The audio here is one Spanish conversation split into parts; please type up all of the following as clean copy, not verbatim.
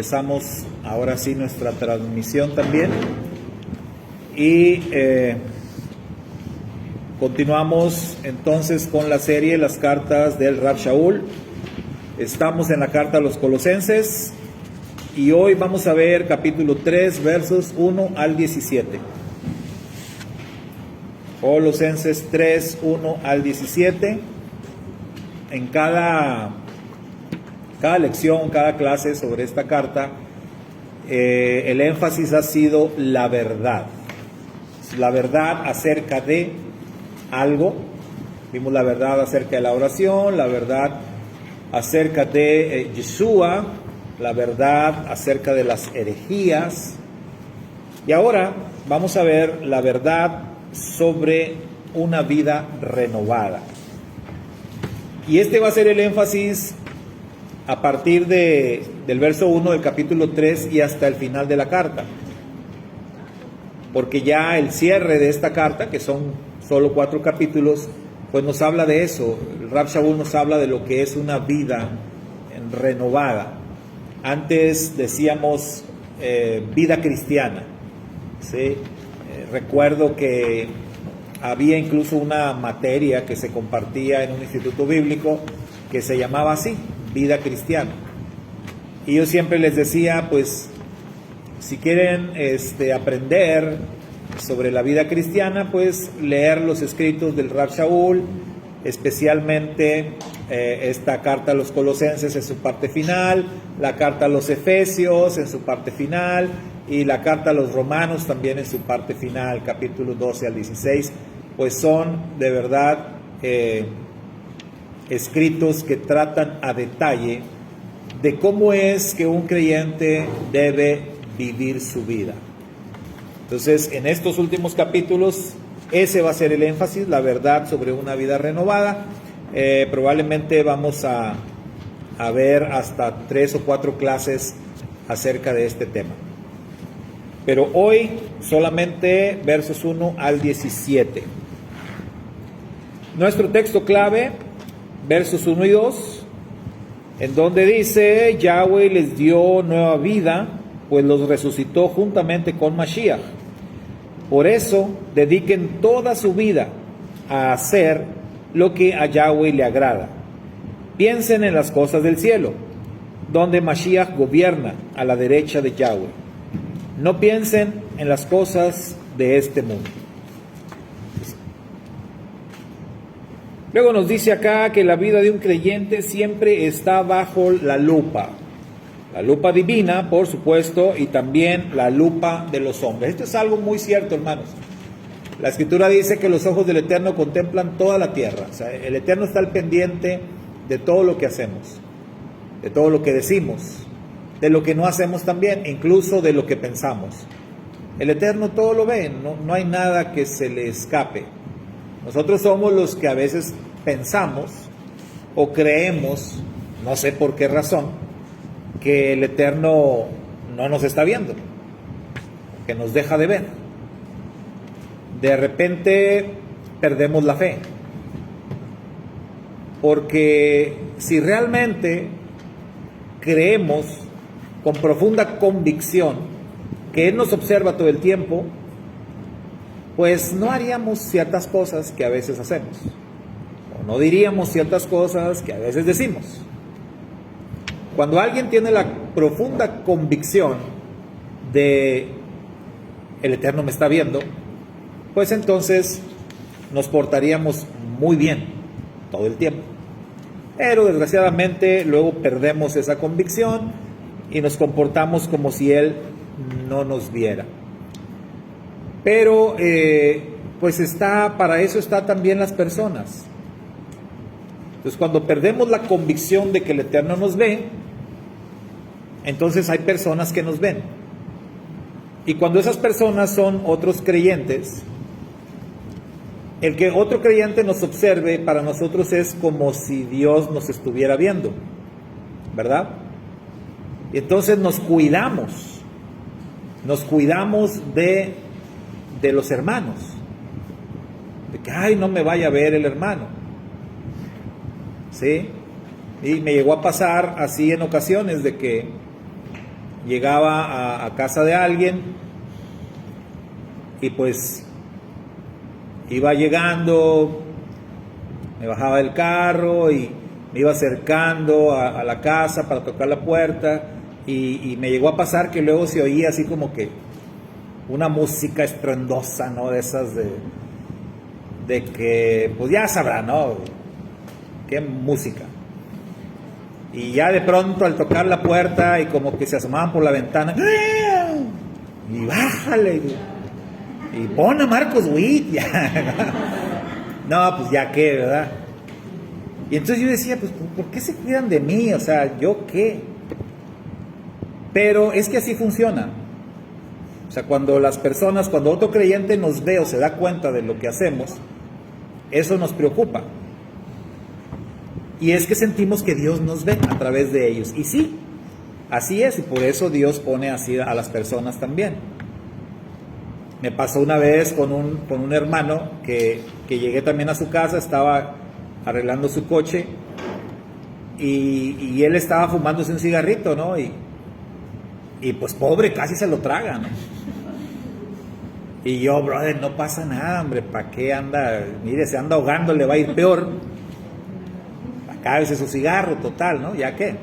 empezamos ahora sí nuestra transmisión también y continuamos entonces con la serie Las cartas del Rav Shaul. Estamos en la carta a los Colosenses y hoy vamos a ver capítulo 3 versos 1 al 17. Colosenses 3, 1 al 17. En cada lección, cada clase sobre esta carta, el énfasis ha sido la verdad acerca de algo. Vimos la verdad acerca de la oración, la verdad acerca de Yeshua, la verdad acerca de las herejías, y ahora vamos a ver la verdad sobre una vida renovada. Y este va a ser el énfasis a partir del verso 1 del capítulo 3 y hasta el final de la carta. Porque ya el cierre de esta carta, que son solo 4 capítulos, pues nos habla de eso. El Rav Shaul nos habla de lo que es una vida renovada. Antes decíamos vida cristiana, ¿sí? Recuerdo que había incluso una materia que se compartía en un instituto bíblico que se llamaba así, vida cristiana. Y yo siempre les decía, pues, si quieren aprender sobre la vida cristiana, pues leer los escritos del Rav Shaul, especialmente esta carta a los Colosenses en su parte final, la carta a los Efesios en su parte final, y la carta a los Romanos también en su parte final, capítulos 12 al 16, pues son de verdad escritos que tratan a detalle de cómo es que un creyente debe vivir su vida. Entonces, en estos últimos capítulos, ese va a ser el énfasis, la verdad sobre una vida renovada. Probablemente vamos a ver hasta 3 o 4 clases acerca de este tema. Pero hoy solamente versos 1 al 17. Nuestro texto clave, versos 1 y 2, en donde dice: Yahweh les dio nueva vida, pues los resucitó juntamente con Mashiach. Por eso, dediquen toda su vida a hacer lo que a Yahweh le agrada. Piensen en las cosas del cielo, donde Mashiach gobierna a la derecha de Yahweh. No piensen en las cosas de este mundo. Luego nos dice acá que la vida de un creyente siempre está bajo la lupa divina, por supuesto, y también la lupa de los hombres. Esto es algo muy cierto, hermanos. La Escritura dice que los ojos del Eterno contemplan toda la tierra. O sea, el Eterno está al pendiente de todo lo que hacemos, de todo lo que decimos, de lo que no hacemos también, incluso de lo que pensamos. El Eterno todo lo ve, no hay nada que se le escape. Nosotros somos los que a veces pensamos o creemos, no sé por qué razón, que el Eterno no nos está viendo, que nos deja de ver. De repente perdemos la fe, porque si realmente creemos con profunda convicción que Él nos observa todo el tiempo, pues no haríamos ciertas cosas que a veces hacemos, o no diríamos ciertas cosas que a veces decimos. Cuando alguien tiene la profunda convicción de el Eterno me está viendo, pues entonces nos portaríamos muy bien todo el tiempo. Pero desgraciadamente luego perdemos esa convicción y nos comportamos como si Él no nos viera. Pero pues para eso está también las personas. Entonces, cuando perdemos la convicción de que el Eterno nos ve, entonces hay personas que nos ven. Y cuando esas personas son otros creyentes, el que otro creyente nos observe para nosotros es como si Dios nos estuviera viendo, ¿verdad? Y entonces nos cuidamos de los hermanos, de que ay, no me vaya a ver el hermano, ¿sí? Y me llegó a pasar así en ocasiones de que llegaba a casa de alguien y pues iba llegando, me bajaba del carro y me iba acercando a la casa para tocar la puerta y me llegó a pasar que luego se oía así como que una música estruendosa, ¿no? De esas de que, pues ya sabrá, ¿no? Qué música. Y ya de pronto al tocar la puerta y como que se asomaban por la ventana, y bájale, y pon a Marcos Witt, ya. No, pues ya qué, ¿verdad? Y entonces yo decía, pues ¿por qué se cuidan de mí? O sea, ¿yo qué? Pero es que así funciona. O sea, cuando las personas, cuando otro creyente nos ve o se da cuenta de lo que hacemos, eso nos preocupa. Y es que sentimos que Dios nos ve a través de ellos. Y sí, así es, y por eso Dios pone así a las personas también. Me pasó una vez con un hermano que llegué también a su casa, estaba arreglando su coche y él estaba fumándose un cigarrito, ¿no? Y pues pobre, casi se lo traga, ¿no? Y yo, brother, no pasa nada, hombre, ¿para qué anda? Mire, se anda ahogando, le va a ir peor. Acábese su cigarro, total, ¿no? ¿Ya qué?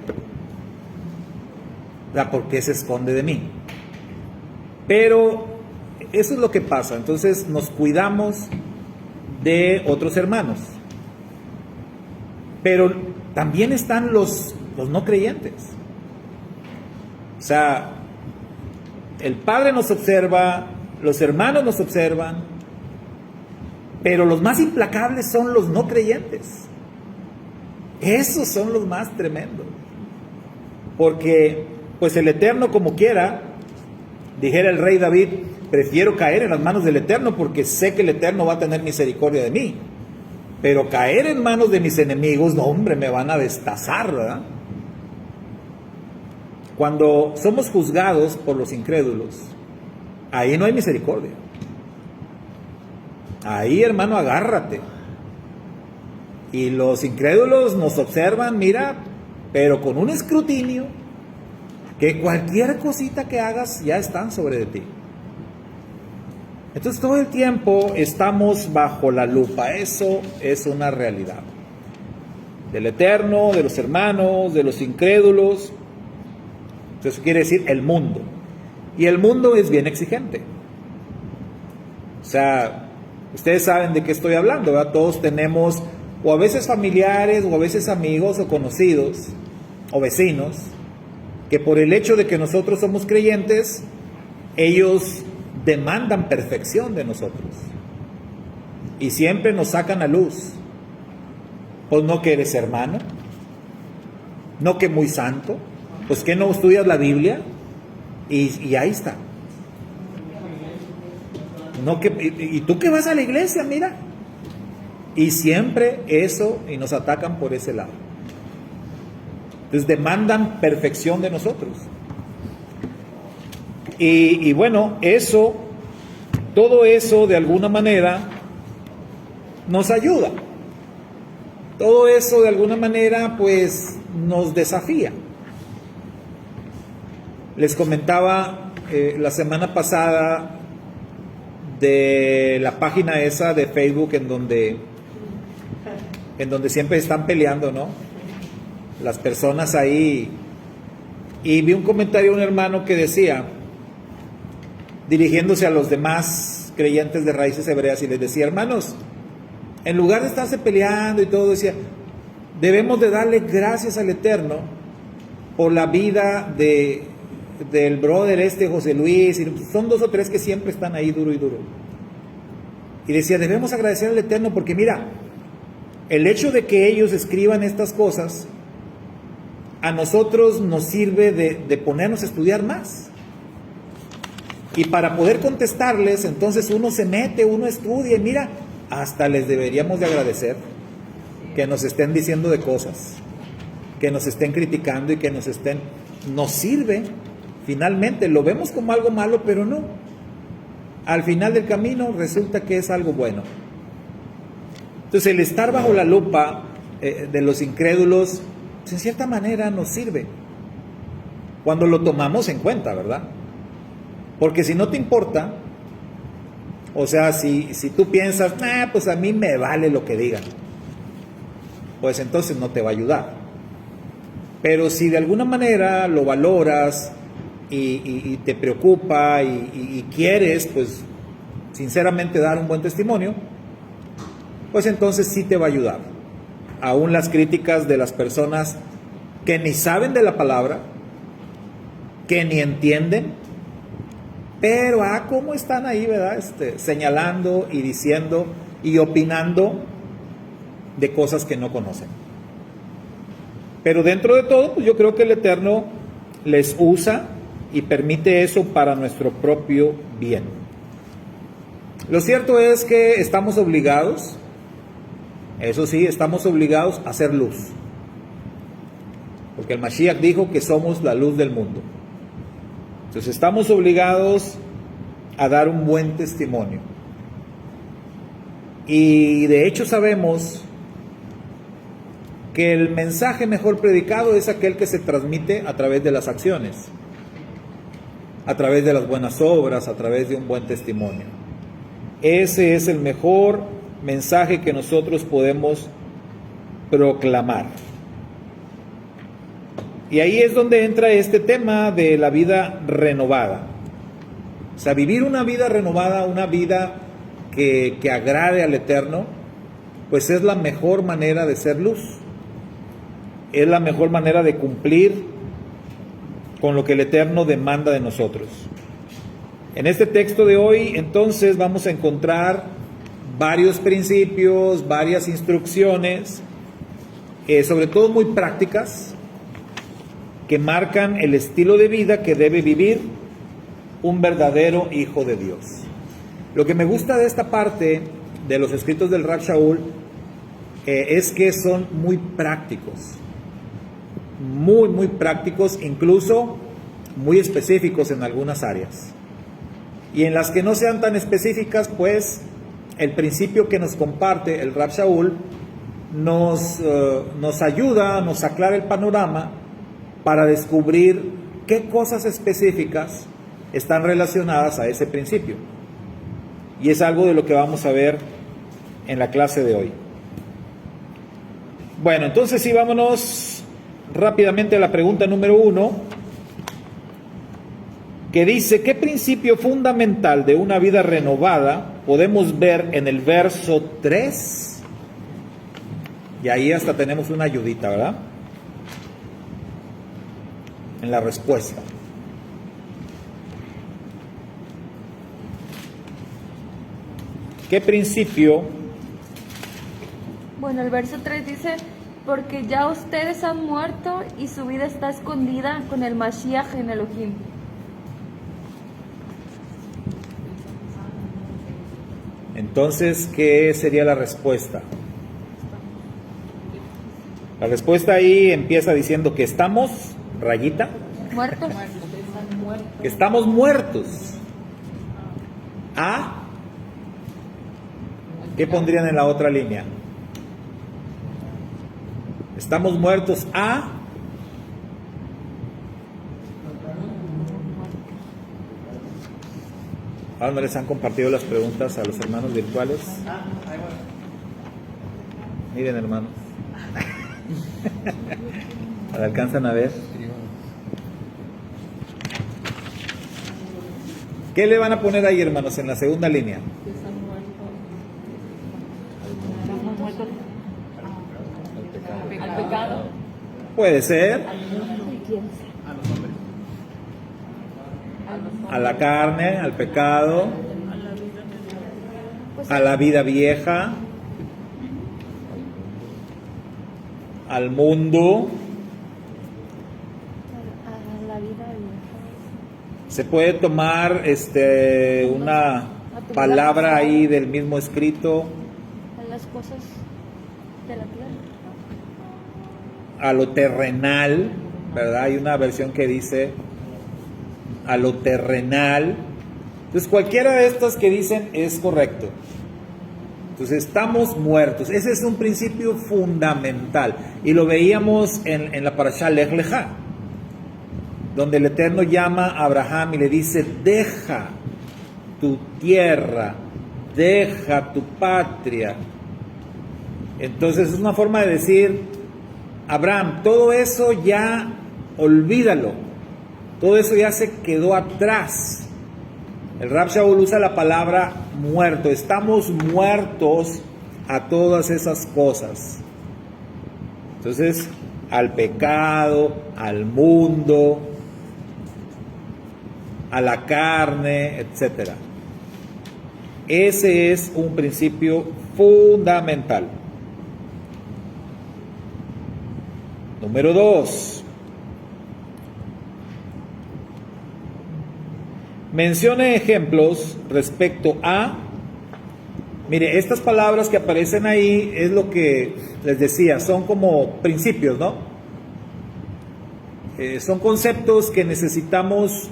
O sea, ¿por qué se esconde de mí? Pero eso es lo que pasa. Entonces nos cuidamos de otros hermanos. Pero también están los no creyentes. O sea, el Padre nos observa, los hermanos nos observan, pero los más implacables son los no creyentes. Esos son los más tremendos. Porque, pues el Eterno, como quiera, dijera el rey David, prefiero caer en las manos del Eterno porque sé que el Eterno va a tener misericordia de mí. Pero caer en manos de mis enemigos, no, hombre, me van a destazar, ¿verdad? Cuando somos juzgados por los incrédulos, ahí no hay misericordia. Ahí, hermano, agárrate. Y los incrédulos nos observan, mira, pero con un escrutinio, que cualquier cosita que hagas ya están sobre de ti. Entonces todo el tiempo estamos bajo la lupa, eso es una realidad. Del Eterno, de los hermanos, de los incrédulos. Eso quiere decir el mundo. Y el mundo es bien exigente. O sea, ustedes saben de qué estoy hablando, ¿verdad? Todos tenemos o a veces familiares, o a veces amigos o conocidos, o vecinos, que por el hecho de que nosotros somos creyentes, ellos demandan perfección de nosotros. Y siempre nos sacan a luz. Pues no que eres hermano, no que muy santo, pues que no estudias la Biblia, y ahí está. No que, y tú que vas a la iglesia, mira. Y siempre eso, y nos atacan por ese lado. Entonces demandan perfección de nosotros. Y bueno, eso, todo eso de alguna manera nos ayuda. Todo eso de alguna manera pues nos desafía. Les comentaba la semana pasada de la página esa de Facebook en donde siempre están peleando, ¿no? Las personas ahí. Y vi un comentario de un hermano que decía, dirigiéndose a los demás creyentes de raíces hebreas, y les decía, hermanos, en lugar de estarse peleando y todo, decía, debemos de darle gracias al Eterno por la vida del brother José Luis, y son 2 o 3 que siempre están ahí duro y duro. Y decía, debemos agradecer al Eterno porque mira, el hecho de que ellos escriban estas cosas, a nosotros nos sirve de ponernos a estudiar más. Y para poder contestarles, entonces uno se mete, uno estudia, y mira, hasta les deberíamos de agradecer que nos estén diciendo de cosas, que nos estén criticando y que nos sirve, finalmente, lo vemos como algo malo, pero no. Al final del camino resulta que es algo bueno. Entonces el estar bajo la lupa de los incrédulos, pues, en cierta manera nos sirve. cuando lo tomamos en cuenta, ¿verdad? Porque si no te importa, o sea, si tú piensas, pues a mí me vale lo que digan, pues entonces no te va a ayudar. Pero si de alguna manera lo valoras y te preocupa y quieres, pues sinceramente dar un buen testimonio, pues entonces sí te va a ayudar. Aún las críticas de las personas que ni saben de la palabra, que ni entienden, pero cómo están ahí, ¿verdad? Señalando y diciendo y opinando de cosas que no conocen. Pero dentro de todo, pues yo creo que el Eterno les usa y permite eso para nuestro propio bien. Lo cierto es que estamos obligados, eso sí, estamos obligados a hacer luz. Porque el Mashiach dijo que somos la luz del mundo. Entonces estamos obligados a dar un buen testimonio. Y de hecho sabemos que el mensaje mejor predicado es aquel que se transmite a través de las acciones, a través de las buenas obras, a través de un buen testimonio. Ese es el mejor mensaje que nosotros podemos proclamar. Y ahí es donde entra este tema de la vida renovada. O sea, vivir una vida renovada, una vida que agrade al Eterno, pues es la mejor manera de ser luz. Es la mejor manera de cumplir con lo que el Eterno demanda de nosotros. En este texto de hoy, entonces, vamos a encontrar varios principios, varias instrucciones, sobre todo muy prácticas, que marcan el estilo de vida que debe vivir un verdadero hijo de Dios. Lo que me gusta de esta parte de los escritos del Rav Shaul es que son muy prácticos, muy prácticos, incluso muy específicos en algunas áreas. Y en las que no sean tan específicas, pues el principio que nos comparte el Rav Shaul nos ayuda, nos aclara el panorama para descubrir qué cosas específicas están relacionadas a ese principio. Y es algo de lo que vamos a ver en la clase de hoy. Bueno, entonces sí, vámonos rápidamente a la pregunta número 1, que dice: ¿qué principio fundamental de una vida renovada podemos ver en el verso 3? Y ahí hasta tenemos una ayudita, ¿verdad? En la respuesta. ¿Qué principio? Bueno, el verso 3 dice: porque ya ustedes han muerto y su vida está escondida con el Mashiach en Elohim. Entonces, ¿qué sería la respuesta? La respuesta ahí empieza diciendo que estamos, rayita, ¿Muertos? que estamos muertos. ¿Qué pondrían en la otra línea? Estamos muertos ¿Ahora no les han compartido las preguntas a los hermanos virtuales? Miren, hermanos. ¿La alcanzan a ver? ¿Qué le van a poner ahí, hermanos, en la segunda línea? Al pecado. Puede ser. A la carne, al pecado, a la vida vieja, al mundo. A la vida vieja. Se puede tomar una palabra ahí del mismo escrito, A las cosas de la tierra. a lo terrenal, ¿verdad? Hay una versión que dice a lo terrenal. Entonces cualquiera de estas que dicen es correcto. Entonces estamos muertos. Ese es un principio fundamental y lo veíamos en la parashá Lech Lechá. donde el Eterno llama a Abraham y le dice, deja tu tierra, deja tu patria. Entonces es una forma de decir, Abraham, todo eso ya olvídalo, todo eso ya se quedó atrás. El Rab Shaul usa la palabra muerto, estamos muertos a todas esas cosas. Entonces, al pecado, al mundo, a la carne, etc. Ese es un principio fundamental. Número 2. Mencione ejemplos respecto a... Mire, estas palabras que aparecen ahí es lo que les decía, son como principios, ¿no? Son conceptos que necesitamos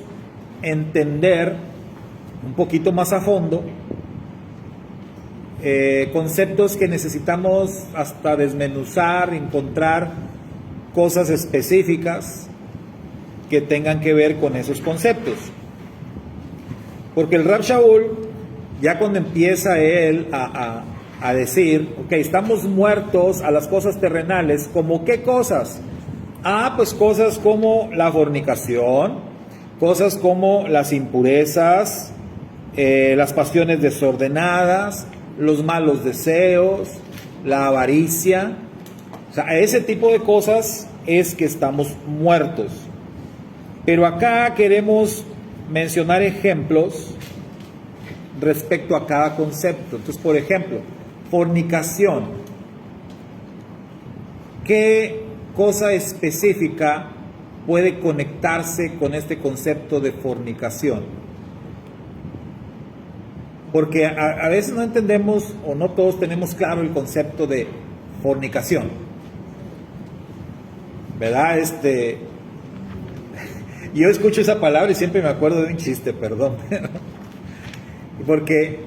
entender un poquito más a fondo, conceptos que necesitamos hasta desmenuzar, encontrar cosas específicas que tengan que ver con esos conceptos. Porque el Rab Shaul, ya cuando empieza él a decir, ok, estamos muertos a las cosas terrenales, ¿como qué cosas? Pues cosas como la fornicación, cosas como las impurezas, las pasiones desordenadas, los malos deseos, la avaricia. O sea, ese tipo de cosas es que estamos muertos. Pero acá queremos mencionar ejemplos respecto a cada concepto. Entonces, por ejemplo, fornicación. ¿Qué cosa específica puede conectarse con este concepto de fornicación? Porque a veces no entendemos o no todos tenemos claro el concepto de fornicación, ¿verdad? Yo escucho esa palabra y siempre me acuerdo de un chiste, perdón, porque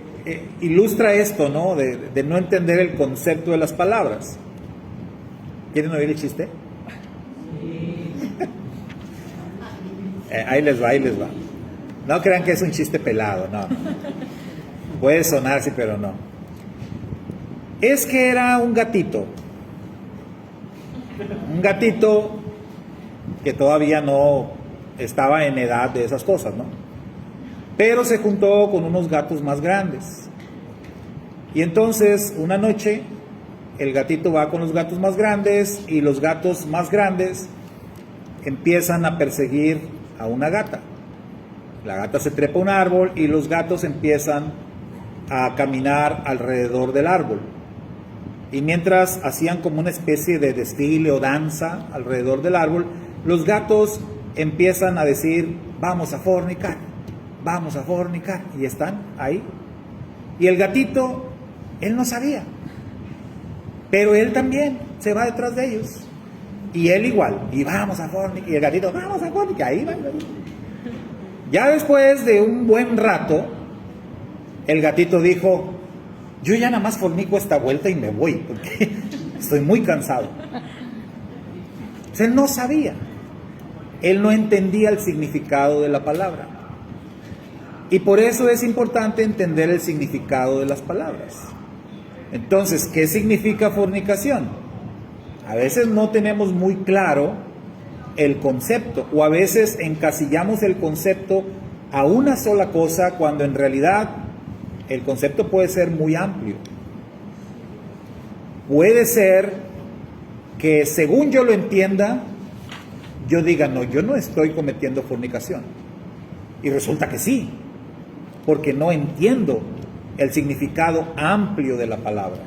ilustra esto, ¿no? De no entender el concepto de las palabras. ¿Quieren oír el chiste? Ahí les va, ahí les va. No crean que es un chiste pelado, no. Puede sonar, sí, pero no. Es que era un gatito que todavía no estaba en edad de esas cosas, ¿no? Pero se juntó con unos gatos más grandes. Y entonces, una noche, el gatito va con los gatos más grandes y los gatos más grandes empiezan a perseguir a una gata. La gata se trepa a un árbol y los gatos empiezan a caminar alrededor del árbol. Y mientras hacían como una especie de desfile o danza alrededor del árbol, los gatos empiezan a decir, vamos a fornicar, y están ahí. Y el gatito, él no sabía, pero él también se va detrás de ellos. Y él igual, y vamos a fornicar, y el gatito, vamos a fornicar, ahí va. Ya después de un buen rato, el gatito dijo, yo ya nada más fornico esta vuelta y me voy, porque estoy muy cansado. Entonces, él no sabía, él no entendía el significado de la palabra. Y por eso es importante entender el significado de las palabras. Entonces, ¿qué significa fornicación? A veces no tenemos muy claro el concepto, o a veces encasillamos el concepto a una sola cosa cuando en realidad el concepto puede ser muy amplio. Puede ser que según yo lo entienda, yo diga, no, yo no estoy cometiendo fornicación. Y resulta que sí, porque no entiendo el significado amplio de la palabra.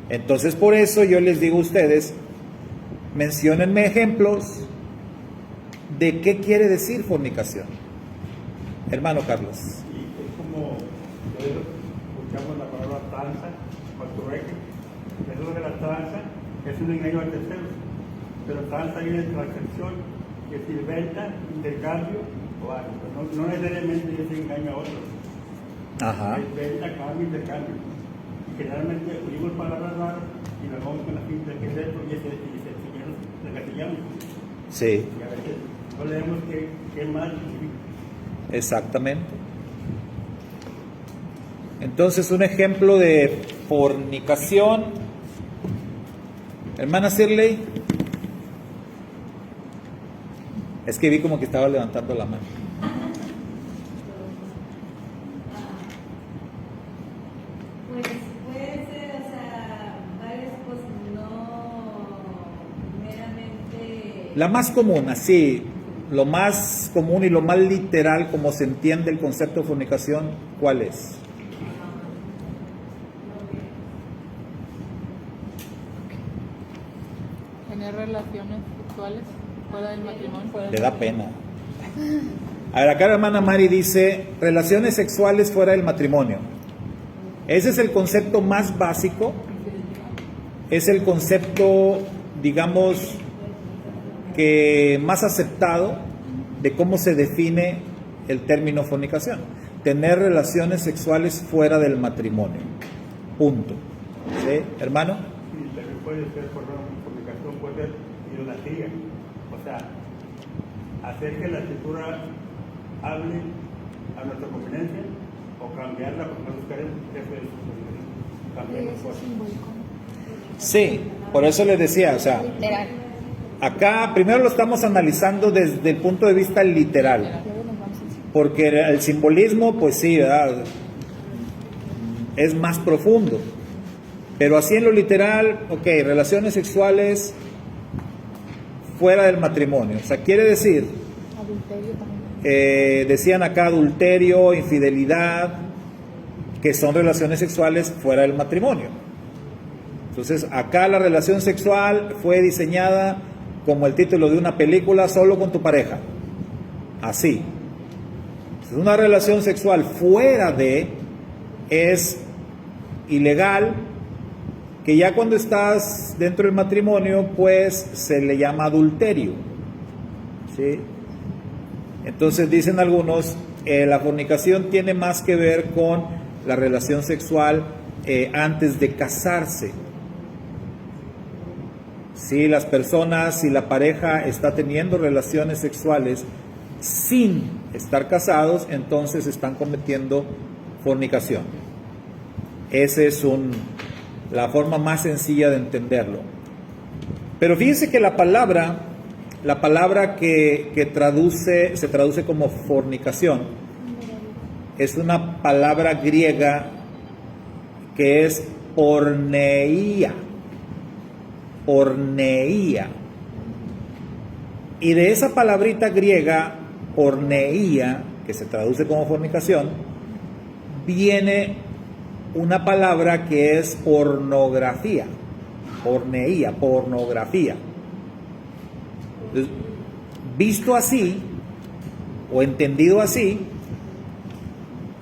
Entonces, por eso yo les digo a ustedes, menciónenme ejemplos de qué quiere decir fornicación. Hermano Carlos. Sí, es como escuchamos la palabra tranza, masturbeque. Eso de la tranza es un engaño al tercero, pero tranza viene de transacción, que es venta, intercambio o algo. No necesariamente es engaño a otros. Ajá. Es venta, cambio, intercambio. Y generalmente oímos palabras raras y nos vamos con la pinta de que es esto y se encasillamos. Sí. Y a veces No leemos qué más significa. Exactamente. Entonces, un ejemplo de fornicación, hermana Shirley, es que vi como que estaba levantando la mano. Pues puede ser, o sea, varias cosas, no meramente. La más común, así, lo más común y lo más literal como se entiende el concepto de fornicación, ¿cuál es? Tener relaciones sexuales fuera del matrimonio. Le da pena. A ver, acá la hermana Mari dice, relaciones sexuales fuera del matrimonio. Ese es el concepto más básico, es el concepto, digamos, que más aceptado de cómo se define el término fornicación. Tener relaciones sexuales fuera del matrimonio. Punto. ¿Sí, hermano? Y también puede ser por una fornicación, puede ser idolatría. O sea, hacer que la escritura hable a nuestra conveniencia o cambiarla porque nosotros queremos. Eso es cambiar las cosas. Sí, por eso les decía, o sea, acá primero lo estamos analizando desde el punto de vista literal, porque el simbolismo, pues sí, ¿verdad? Es más profundo, pero así en lo literal, ok, relaciones sexuales fuera del matrimonio, o sea, quiere decir, decían acá adulterio, infidelidad, que son relaciones sexuales fuera del matrimonio. Entonces, acá la relación sexual fue diseñada como el título de una película, solo con tu pareja. Así. Entonces, una relación sexual fuera de es ilegal, que ya cuando estás dentro del matrimonio, pues se le llama adulterio. ¿Sí? Entonces, dicen algunos, la fornicación tiene más que ver con la relación sexual antes de casarse. Si las personas, si la pareja está teniendo relaciones sexuales sin estar casados, entonces están cometiendo fornicación. Esa es la forma más sencilla de entenderlo. Pero fíjense que la palabra que se traduce como fornicación, es una palabra griega que es porneia. Porneia. Y de esa palabrita griega, porneia, que se traduce como fornicación, viene una palabra que es pornografía. Porneia, pornografía. Entonces, visto así, o entendido así,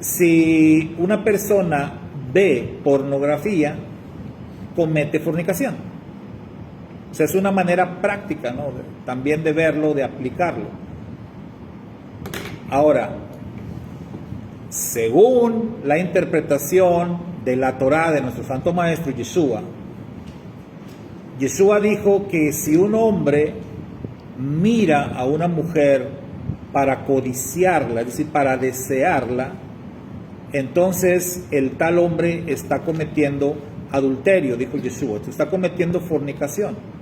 si una persona ve pornografía, comete fornicación. O sea, es una manera práctica, ¿no? También de verlo, de aplicarlo. Ahora, según la interpretación de la Torá de nuestro Santo Maestro Yeshua, Yeshua dijo que si un hombre mira a una mujer para codiciarla, es decir, para desearla, entonces el tal hombre está cometiendo adulterio, dijo Yeshua, está cometiendo fornicación.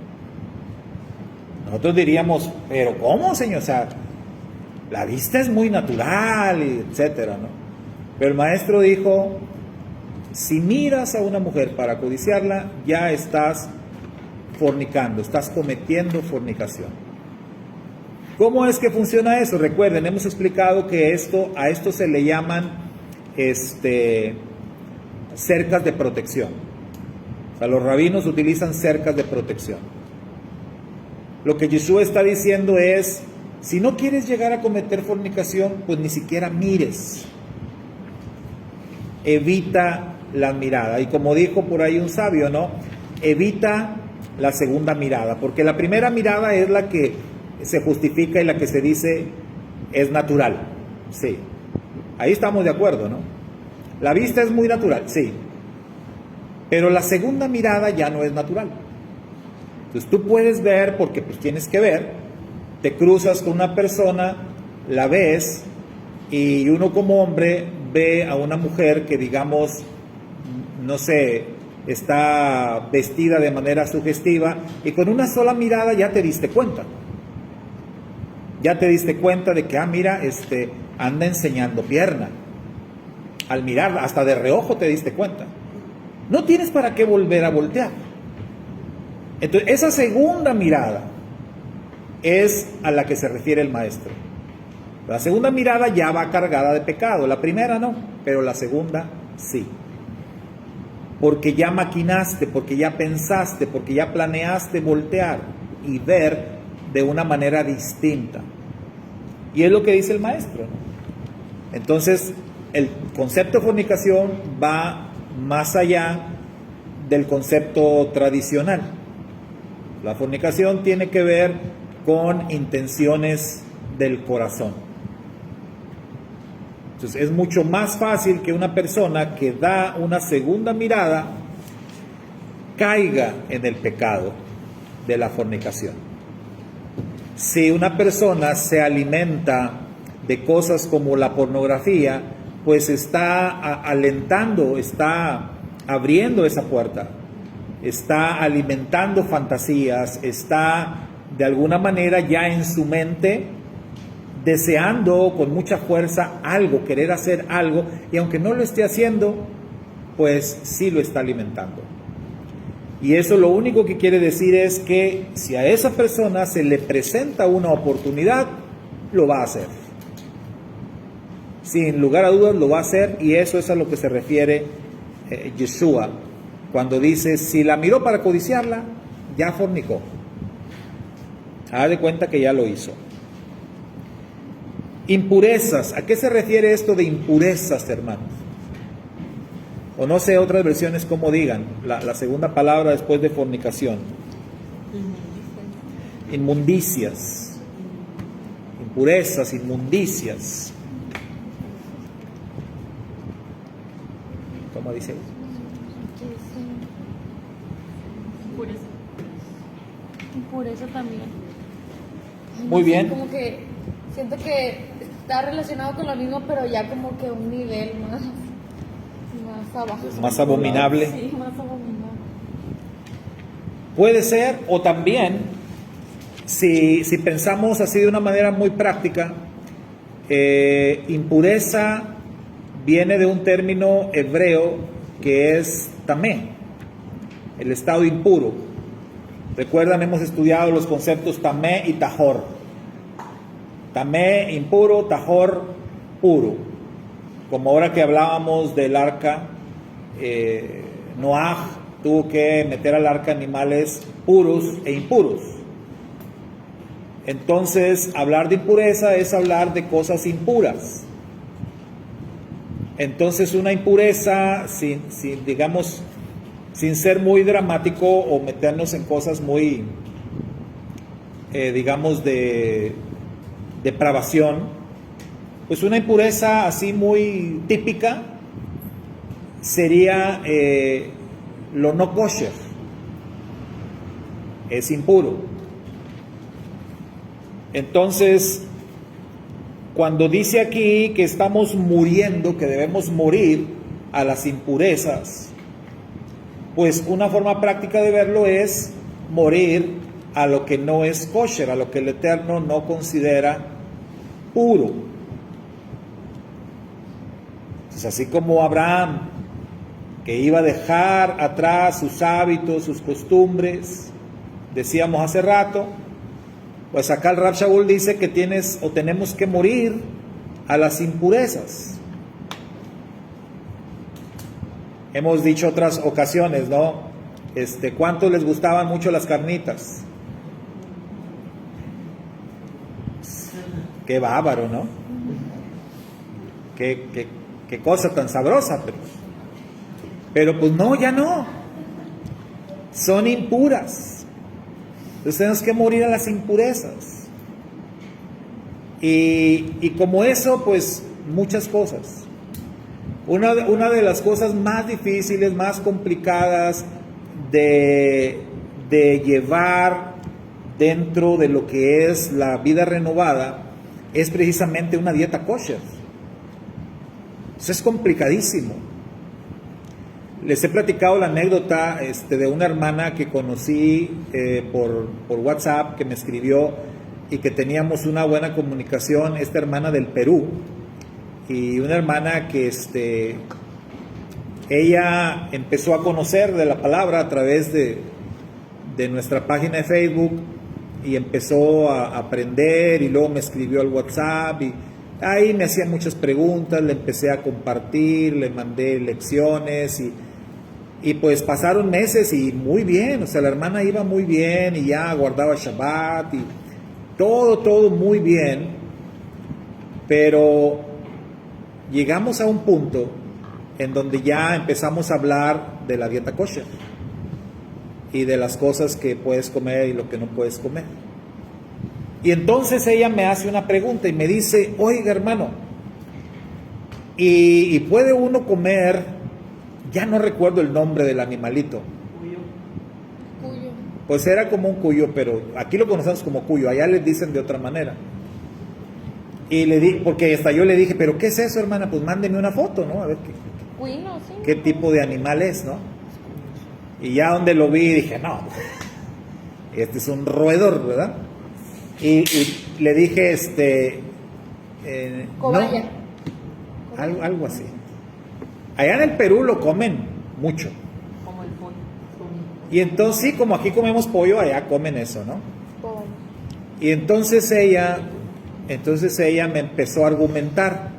Nosotros diríamos, pero ¿cómo, Señor? O sea, la vista es muy natural, etcétera, ¿no? Pero el maestro dijo, si miras a una mujer para codiciarla, ya estás fornicando, estás cometiendo fornicación. ¿Cómo es que funciona eso? Recuerden, hemos explicado que a esto se le llaman cercas de protección. O sea, los rabinos utilizan cercas de protección. Lo que Yeshua está diciendo es, si no quieres llegar a cometer fornicación, pues ni siquiera mires. Evita la mirada. Y como dijo por ahí un sabio, ¿no? Evita la segunda mirada, porque la primera mirada es la que se justifica y la que se dice es natural. Sí. Ahí estamos de acuerdo, ¿no? La vista es muy natural, sí. Pero la segunda mirada ya no es natural. Entonces tú puedes ver, porque pues tienes que ver, te cruzas con una persona, la ves, y uno como hombre ve a una mujer que, digamos, no sé, está vestida de manera sugestiva, y con una sola mirada ya te diste cuenta. Ya te diste cuenta de que, mira, anda enseñando pierna. Al mirar, hasta de reojo te diste cuenta. No tienes para qué volver a voltear. Entonces, esa segunda mirada es a la que se refiere el maestro. La segunda mirada ya va cargada de pecado. La primera no, pero la segunda sí. Porque ya maquinaste, porque ya pensaste, porque ya planeaste voltear y ver de una manera distinta. Y es lo que dice el maestro, ¿no? Entonces, el concepto de fornicación va más allá del concepto tradicional. La fornicación tiene que ver con intenciones del corazón. Entonces, es mucho más fácil que una persona que da una segunda mirada caiga en el pecado de la fornicación. Si una persona se alimenta de cosas como la pornografía, pues está alentando, está abriendo esa puerta, está alimentando fantasías, está de alguna manera ya en su mente deseando con mucha fuerza algo, querer hacer algo, y aunque no lo esté haciendo, pues sí lo está alimentando. Y eso lo único que quiere decir es que si a esa persona se le presenta una oportunidad, lo va a hacer. Sin lugar a dudas lo va a hacer, y eso es a lo que se refiere Yeshua cuando dice, si la miró para codiciarla, ya fornicó. Haga de cuenta que ya lo hizo. Impurezas. ¿A qué se refiere esto de impurezas, hermanos? O no sé, otras versiones como digan la segunda palabra después de fornicación. Inmundicias. Impurezas, inmundicias. ¿Cómo dice? Impureza. Impureza también. Muy bien. Como que siento que está relacionado con lo mismo, pero ya como que un nivel más abajo. Más abominable. Sí, más abominable. Puede ser, o también, si pensamos así de una manera muy práctica, impureza viene de un término hebreo que es tamé, el estado impuro. Recuerdan, hemos estudiado los conceptos tamé y tajor. Tamé, impuro; tajor, puro. Como ahora que hablábamos del arca, Noaj tuvo que meter al arca animales puros e impuros. Entonces, hablar de impureza es hablar de cosas impuras. Entonces, una impureza, digamos, sin ser muy dramático o meternos en cosas muy, digamos, de depravación, pues una impureza así muy típica sería lo no kosher, es impuro. Entonces, cuando dice aquí que estamos muriendo, que debemos morir a las impurezas, pues una forma práctica de verlo es morir a lo que no es kosher, a lo que el Eterno no considera puro. Entonces, así como Abraham, que iba a dejar atrás sus hábitos, sus costumbres, decíamos hace rato, pues acá el Rav Shaul dice que tenemos que morir a las impurezas. Hemos dicho otras ocasiones, ¿no? ¿Cuántos les gustaban mucho las carnitas? Qué bárbaro, ¿no? Qué cosa tan sabrosa, pero pues no, ya no. Son impuras. Entonces tenemos que morir a las impurezas. Y como eso, pues muchas cosas. Una de las cosas más difíciles, más complicadas de llevar dentro de lo que es la vida renovada es precisamente una dieta kosher. Eso es complicadísimo. Les he platicado la anécdota de una hermana que conocí por WhatsApp, que me escribió y que teníamos una buena comunicación, esta hermana del Perú, y una hermana que ella empezó a conocer de la palabra a través de nuestra página de Facebook, y empezó a aprender, y luego me escribió al WhatsApp, y ahí me hacía muchas preguntas, le empecé a compartir, le mandé lecciones, y pues pasaron meses y muy bien, o sea, la hermana iba muy bien y ya guardaba Shabbat y todo muy bien, pero llegamos a un punto en donde ya empezamos a hablar de la dieta kosher y de las cosas que puedes comer y lo que no puedes comer. Y entonces ella me hace una pregunta y me dice, oiga hermano, ¿y puede uno comer? Ya no recuerdo el nombre del animalito. Cuyo. Pues era como un cuyo, pero aquí lo conocemos como cuyo, allá les dicen de otra manera. Y le di, porque hasta yo le dije, ¿pero qué es eso, hermana? Pues mándeme una foto, ¿no? A ver Cuino, sí. qué tipo de animal es, ¿no? Y ya donde lo vi dije, no, este es un roedor, ¿verdad? Y le dije, Cobaya. no, algo así. Allá en el Perú lo comen mucho. Como el pollo. Y entonces, sí, como aquí comemos pollo, allá comen eso, ¿no? Cobaya. Y entonces ella me empezó a argumentar.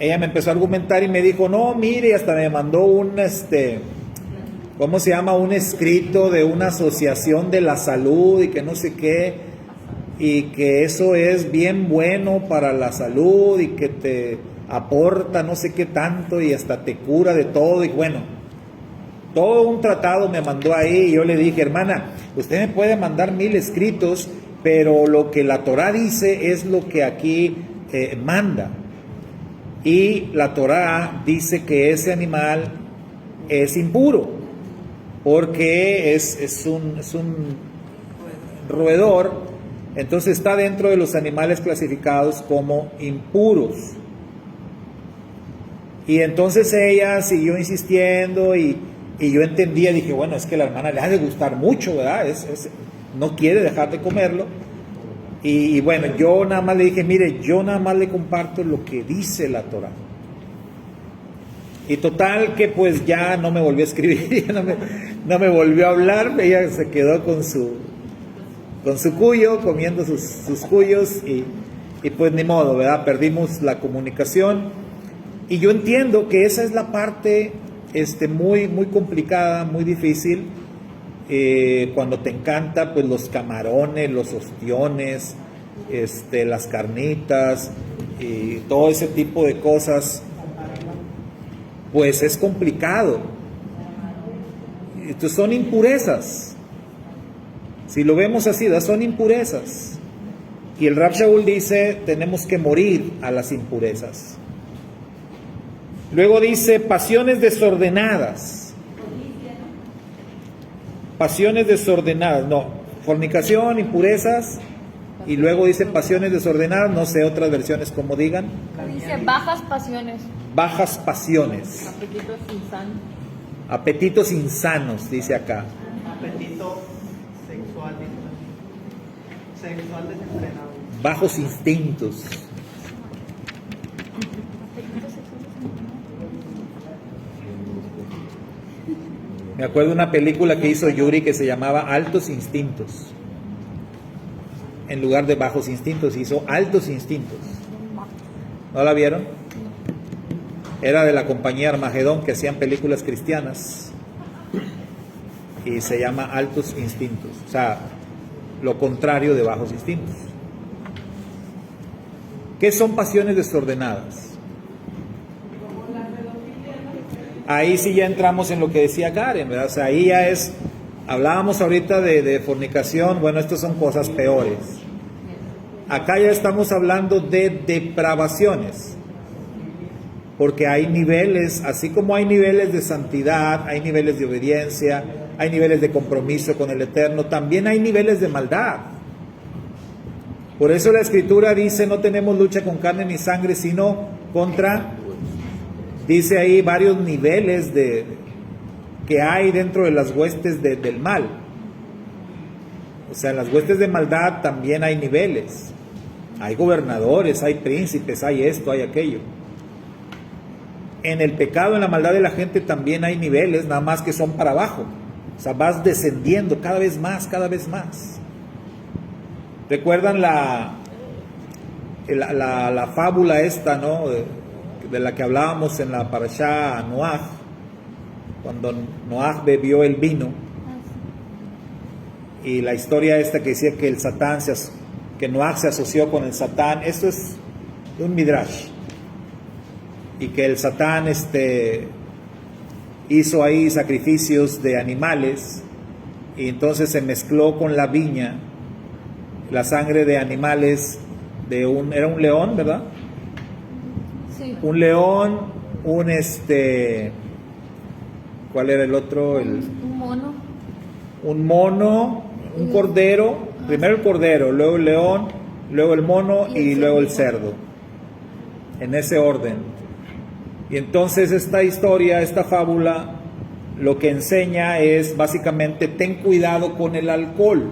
Ella me empezó a argumentar y me dijo, no, mire, hasta me mandó un, ¿cómo se llama? Un escrito de una asociación de la salud y que no sé qué, y que eso es bien bueno para la salud y que te aporta no sé qué tanto y hasta te cura de todo. Y bueno, todo un tratado me mandó ahí y yo le dije, hermana, usted me puede mandar 1000 escritos, pero lo que la Torá dice es lo que aquí manda. Y la Torá dice que ese animal es impuro, porque es un roedor, entonces está dentro de los animales clasificados como impuros. Y entonces ella siguió insistiendo y yo entendía, dije, bueno, es que la hermana le ha de gustar mucho, ¿verdad? No quiere dejar de comerlo. Y bueno, yo nada más le dije, mire, yo nada más le comparto lo que dice la Torá. Y total que pues ya no me volvió a escribir, no me volvió a hablar, ella se quedó con su cuyo, comiendo sus cuyos y pues ni modo, ¿verdad? Perdimos la comunicación. Y yo entiendo que esa es la parte muy, muy complicada, muy difícil, cuando te encanta pues los camarones, los ostiones, las carnitas y todo ese tipo de cosas, pues es complicado. Entonces son impurezas. Si lo vemos así, son impurezas. Y el Rab Shaul dice, tenemos que morir a las impurezas. Luego dice pasiones desordenadas. Pasiones desordenadas, no, fornicación, impurezas, y luego dice pasiones desordenadas, no sé otras versiones como digan. Dice bajas pasiones. Bajas pasiones. Apetitos insanos. Apetitos insanos, dice acá. Apetito sexual, sexual desenfrenado. Bajos instintos. Me acuerdo de una película que hizo Yuri que se llamaba Altos Instintos. En lugar de Bajos Instintos, hizo Altos Instintos. ¿No la vieron? Era de la compañía Armagedón, que hacían películas cristianas. Y se llama Altos Instintos. O sea, lo contrario de Bajos Instintos. ¿Qué son pasiones desordenadas? Ahí sí ya entramos en lo que decía Karen, ¿verdad? O sea, ahí ya hablábamos ahorita de fornicación, bueno, estas son cosas peores. Acá ya estamos hablando de depravaciones. porque hay niveles, así como hay niveles de santidad, hay niveles de obediencia, hay niveles de compromiso con el Eterno, también hay niveles de maldad. Por eso la Escritura dice, no tenemos lucha con carne ni sangre, sino contra, dice ahí varios niveles que hay dentro de las huestes del mal. O sea, en las huestes de maldad también hay niveles. Hay gobernadores, hay príncipes, hay esto, hay aquello. En el pecado, en la maldad de la gente también hay niveles, nada más que son para abajo. O sea, vas descendiendo cada vez más, cada vez más. ¿Recuerdan la fábula esta, ¿no? De la que hablábamos en la parashá Noaj, cuando Noaj bebió el vino, y la historia esta que decía que que Noaj se asoció con el Satán. Esto es de un midrash, y que el Satán hizo ahí sacrificios de animales, y entonces se mezcló con la viña la sangre de animales era un león, ¿verdad? Sí. Un león, ¿cuál era el otro? Un mono. Un mono, un cordero, primero el cordero, luego el león, luego el mono y luego el cerdo, en ese orden. Y entonces esta historia, esta fábula, lo que enseña es básicamente: ten cuidado con el alcohol.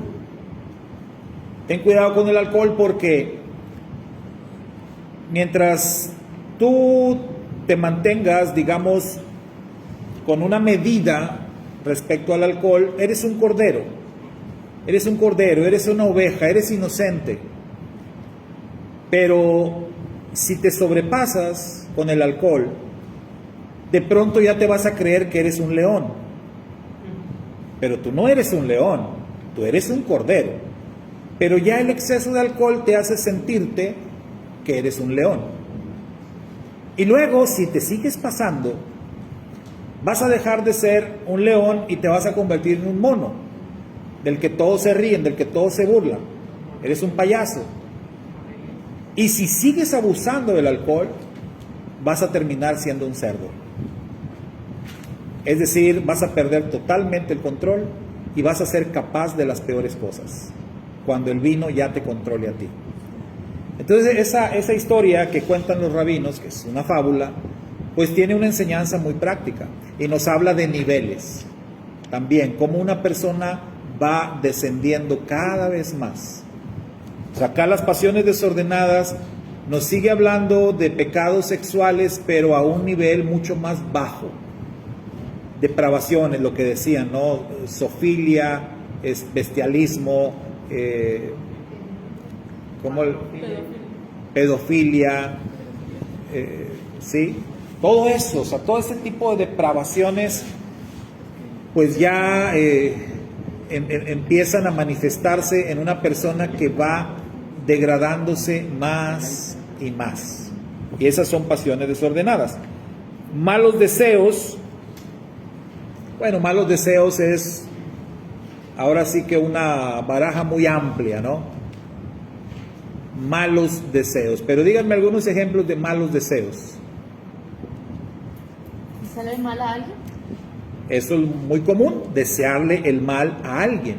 Ten cuidado con el alcohol, porque mientras tú te mantengas, digamos, con una medida respecto al alcohol, eres un cordero, eres una oveja, eres inocente. Pero si te sobrepasas con el alcohol, de pronto ya te vas a creer que eres un león. Pero tú no eres un león, tú eres un cordero. Pero ya el exceso de alcohol te hace sentirte que eres un león. Y luego, si te sigues pasando, vas a dejar de ser un león y te vas a convertir en un mono, del que todos se ríen, del que todos se burlan. Eres un payaso. Y si sigues abusando del alcohol, vas a terminar siendo un cerdo. Es decir, vas a perder totalmente el control y vas a ser capaz de las peores cosas, cuando el vino ya te controle a ti. Entonces esa historia que cuentan los rabinos, que es una fábula, pues tiene una enseñanza muy práctica y nos habla de niveles también, cómo una persona va descendiendo cada vez más. O sea, acá las pasiones desordenadas nos sigue hablando de pecados sexuales, pero a un nivel mucho más bajo. Depravaciones, lo que decían, ¿no? Zoofilia, bestialismo, pedofilia, ¿sí? Todo eso, o sea, todo ese tipo de depravaciones, pues ya empiezan a manifestarse en una persona que va degradándose más y más. Y esas son pasiones desordenadas. Malos deseos, bueno, malos deseos es ahora sí que una baraja muy amplia, ¿no? Malos deseos. Pero díganme algunos ejemplos de malos deseos. ¿Sale mal a alguien? Eso es muy común, desearle el mal a alguien.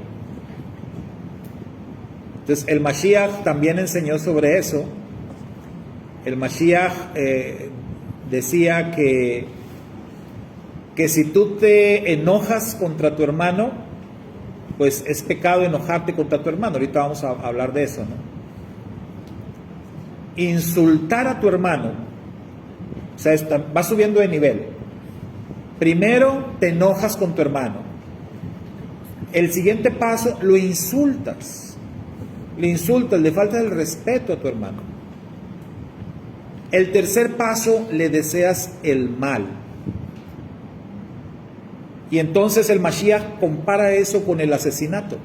Entonces el Mashiach también enseñó sobre eso. El Mashiach decía que si tú te enojas contra tu hermano, pues es pecado enojarte contra tu hermano. Ahorita vamos a hablar de eso, ¿no? Insultar a tu hermano, o sea, va subiendo de nivel. Primero te enojas con tu hermano. El siguiente paso, lo insultas. Le falta el respeto a tu hermano. El tercer paso, le deseas el mal. Y entonces el Mashiach compara eso con el asesinato.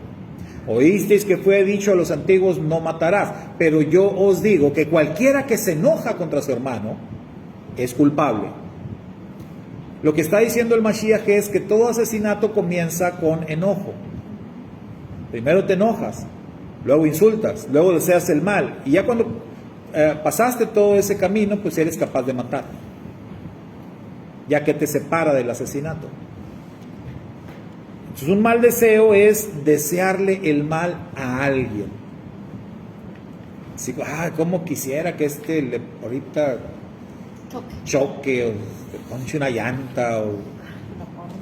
Oísteis que fue dicho a los antiguos: no matarás. Pero yo os digo que cualquiera que se enoja contra su hermano es culpable. Lo que está diciendo el Mashiach es que todo asesinato comienza con enojo. Primero te enojas, luego insultas, luego deseas el mal. Y ya cuando pasaste todo ese camino, pues eres capaz de matar. ya que te separa del asesinato. Entonces, un mal deseo es desearle el mal a alguien. Así, cómo quisiera que ahorita choque, o le ponche una llanta, o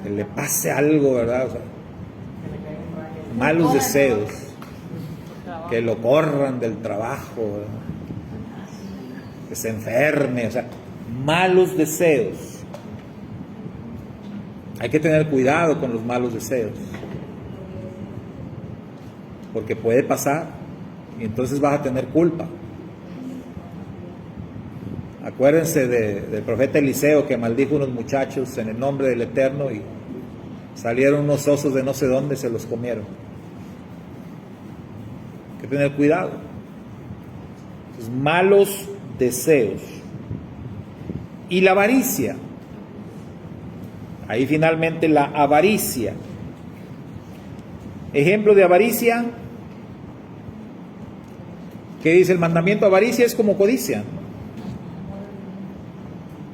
que le pase algo, ¿verdad? O sea, malos deseos, que lo corran del trabajo, ¿verdad? Que se enferme, o sea, malos deseos. Hay que tener cuidado con los malos deseos, porque puede pasar y entonces vas a tener culpa. Acuérdense del profeta Eliseo, que maldijo unos muchachos en el nombre del Eterno y salieron unos osos de no sé dónde, se los comieron. Hay que tener cuidado. Entonces, malos deseos. Y la avaricia. Ahí finalmente la avaricia. Ejemplo de avaricia. ¿Qué dice el mandamiento? Avaricia es como codicia.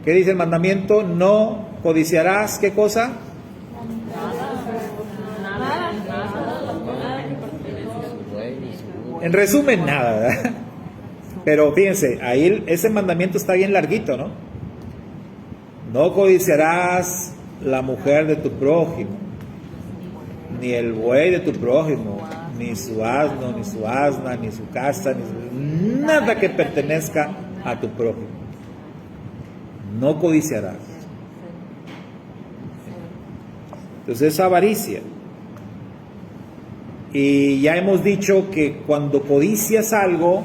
¿Qué dice el mandamiento? No codiciarás, ¿qué cosa? En resumen, nada, ¿verdad? Pero fíjense, ahí ese mandamiento está bien larguito, ¿no? No codiciarás la mujer de tu prójimo, ni el buey de tu prójimo, ni su asno, ni su asna, ni su casa, nada que pertenezca a tu prójimo. No codiciarás. Entonces es avaricia. Y ya hemos dicho que cuando codicias algo,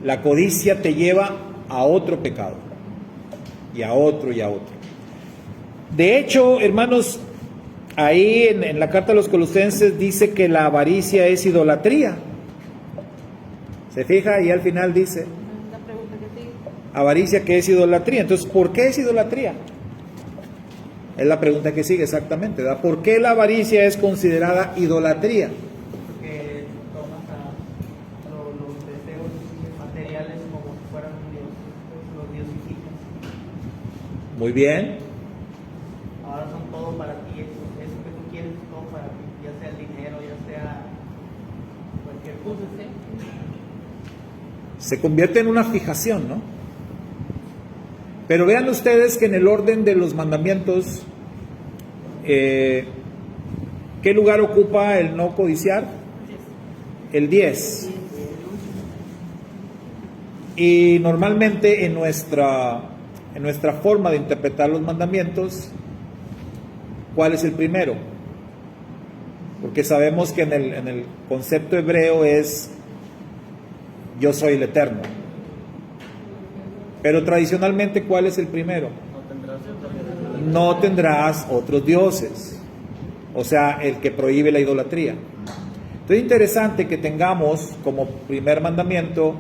la codicia te lleva a otro pecado, y a otro, y a otro. De hecho, hermanos, ahí en la carta a los Colosenses dice que la avaricia es idolatría. ¿Se fija? Y al final dice, avaricia, que es idolatría. Entonces, ¿por qué es idolatría? Es la pregunta que sigue exactamente, ¿verdad? ¿Por qué la avaricia es considerada idolatría? Porque tomas los deseos materiales como si fueran un dios, los diosificas. Muy bien. Ahora son todo para ti, eso que tú quieres es todo para ti, ya sea el dinero, ya sea cualquier cosa. Se convierte en una fijación, ¿no? Pero vean ustedes que en el orden de los mandamientos, ¿qué lugar ocupa el no codiciar? El 10. Y normalmente en nuestra forma de interpretar los mandamientos, ¿cuál es el primero? Porque sabemos que en el concepto hebreo es yo soy el Eterno. Pero tradicionalmente, ¿cuál es el primero? No tendrás otros dioses. O sea, el que prohíbe la idolatría. Entonces es interesante que tengamos como primer mandamiento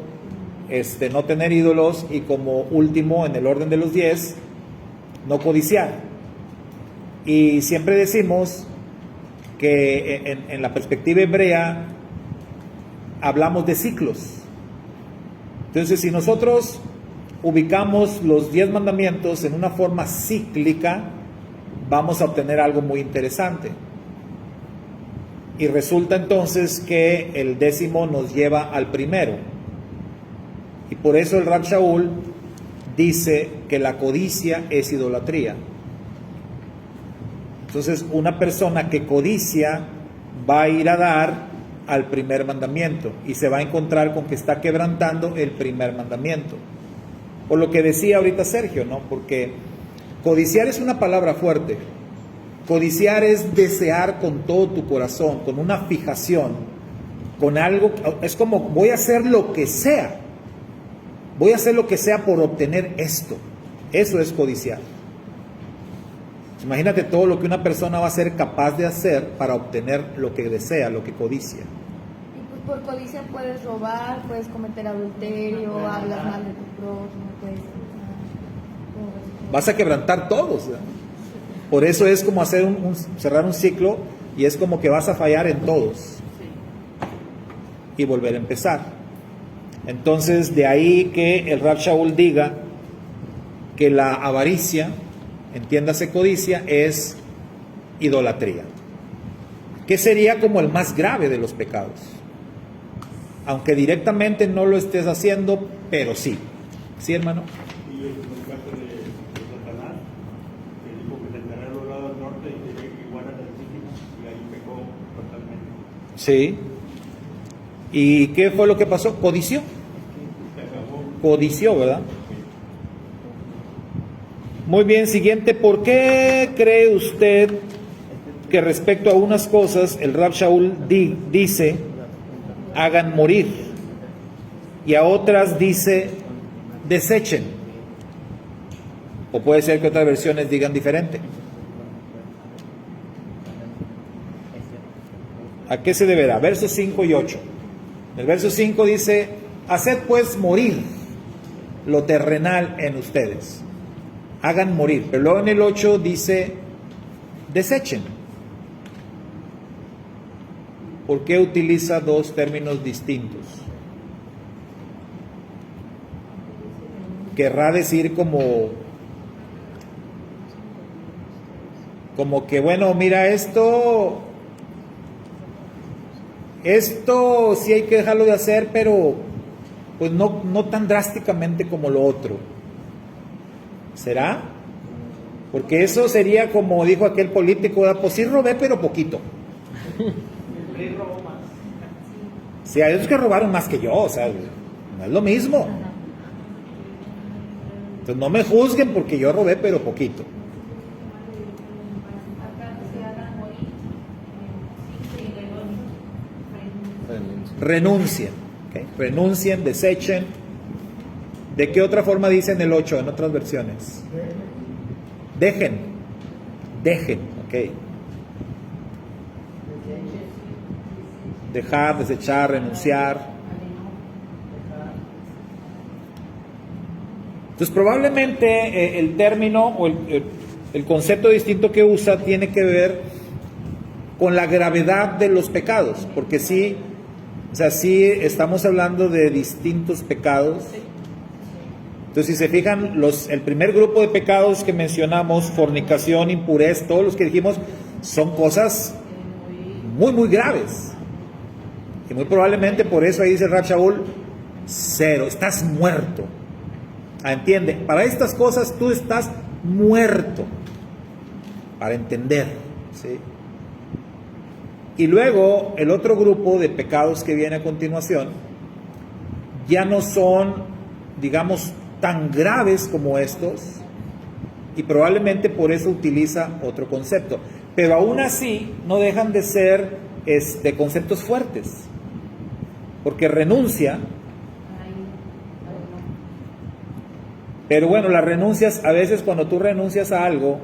no tener ídolos, y como último en el orden de los 10, no codiciar. Y siempre decimos que en la perspectiva hebrea hablamos de ciclos. Entonces, si nosotros ubicamos los 10 mandamientos en una forma cíclica, vamos a obtener algo muy interesante. Y resulta entonces que el 10º nos lleva al primero. Y por eso el Rab Shaul dice que la codicia es idolatría. Entonces, una persona que codicia va a ir a dar al primer mandamiento y se va a encontrar con que está quebrantando el primer mandamiento. Por lo que decía ahorita Sergio, ¿no? Porque codiciar es una palabra fuerte. Codiciar es desear con todo tu corazón, con una fijación, con algo. Es como, voy a hacer lo que sea. Voy a hacer lo que sea por obtener esto. Eso es codiciar. Imagínate todo lo que una persona va a ser capaz de hacer para obtener lo que desea, lo que codicia. Y pues por codicia puedes robar, puedes cometer adulterio, hablas mal de tu prójimo, puedes... Vas a quebrantar todos, ¿verdad? Por eso es como hacer cerrar un ciclo, y es como que vas a fallar en todos y volver a empezar. Entonces, de ahí que el Rab Shaul diga que la avaricia entiéndase codicia, es idolatría, que sería como el más grave de los pecados, aunque directamente no lo estés haciendo, pero sí. ¿Sí, hermano? Y el caso de Satanás, que dijo que se enterró a los lados del norte y se ve que igual al Altísimo, y ahí pecó totalmente. Sí. ¿Y qué fue lo que pasó? Codició. Se acabó. Codició, ¿verdad? Muy bien, siguiente. ¿Por qué cree usted que respecto a unas cosas el Rab Shaul dice hagan morir y a otras dice desechen? O puede ser que otras versiones digan diferente. ¿A qué se deberá? Versos 5 y 8. El verso 5 dice: haced pues morir lo terrenal en ustedes. Hagan morir. Pero luego en el 8 dice desechen. ¿Por qué utiliza dos términos distintos? Querrá decir como que, bueno, mira, esto sí hay que dejarlo de hacer, pero pues no tan drásticamente como lo otro. ¿Será? Porque eso sería como dijo aquel político, pues sí robé, pero poquito. El rey robó más. Sí, hay otros que robaron más que yo, o sea, no es lo mismo. Entonces no me juzguen porque yo robé, pero poquito. Acá se hagan morir. Sí, Renuncien, ¿okay? Renuncien, desechen. ¿De qué otra forma dicen el 8 en otras versiones? Dejen, ok. Dejar, desechar, renunciar. Entonces probablemente el término o el concepto distinto que usa tiene que ver con la gravedad de los pecados, porque sí, o sea, sí estamos hablando de distintos pecados. Entonces, si se fijan, el primer grupo de pecados que mencionamos, fornicación, impurez, todos los que dijimos, son cosas muy, muy graves. Y muy probablemente por eso ahí dice Rab Shaul, cero, estás muerto. ¿Entiende? Para estas cosas tú estás muerto. Para entender, ¿sí? Y luego el otro grupo de pecados que viene a continuación ya no son, digamos, tan graves como estos, y probablemente por eso utiliza otro concepto, pero aún así no dejan de ser conceptos fuertes, porque renuncia, pero bueno, las renuncias, a veces cuando tú renuncias a algo,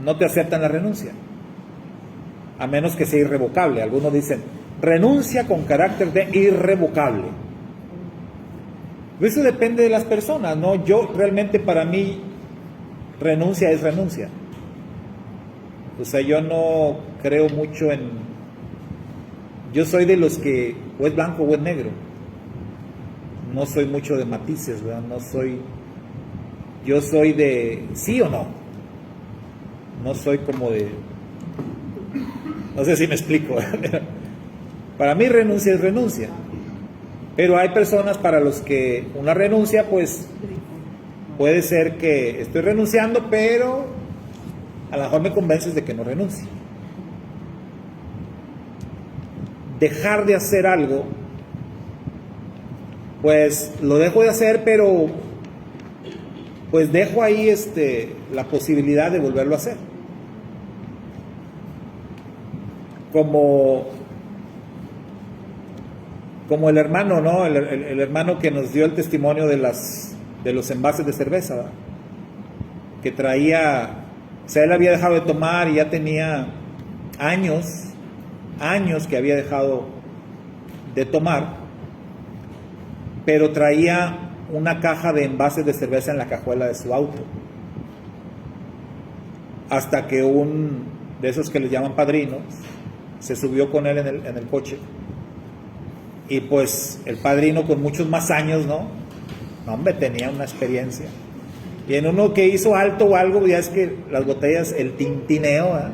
no te aceptan la renuncia, a menos que sea irrevocable. Algunos dicen renuncia con carácter de irrevocable. Eso depende de las personas, ¿no? Yo realmente, para mí, renuncia es renuncia. O sea, yo no creo mucho en... Yo soy de los que o es blanco o es negro. No soy mucho de matices, ¿verdad? Yo soy de sí o no. No soy como de... No sé si me explico. Para mí renuncia es renuncia. Pero hay personas para los que una renuncia, pues, puede ser que estoy renunciando, pero a lo mejor me convences de que no renuncie. Dejar de hacer algo, pues lo dejo de hacer, pero pues dejo ahí la posibilidad de volverlo a hacer. Como el hermano, ¿no? El hermano que nos dio el testimonio de los envases de cerveza, ¿verdad? Que traía, o sea, él había dejado de tomar y ya tenía años que había dejado de tomar, pero traía una caja de envases de cerveza en la cajuela de su auto, hasta que un de esos que les llaman padrinos se subió con él en el coche. Y pues el padrino, con muchos más años, ¿no? No, hombre, tenía una experiencia. Y en uno que hizo alto o algo, ya es que las botellas, el tintineo, ¿verdad?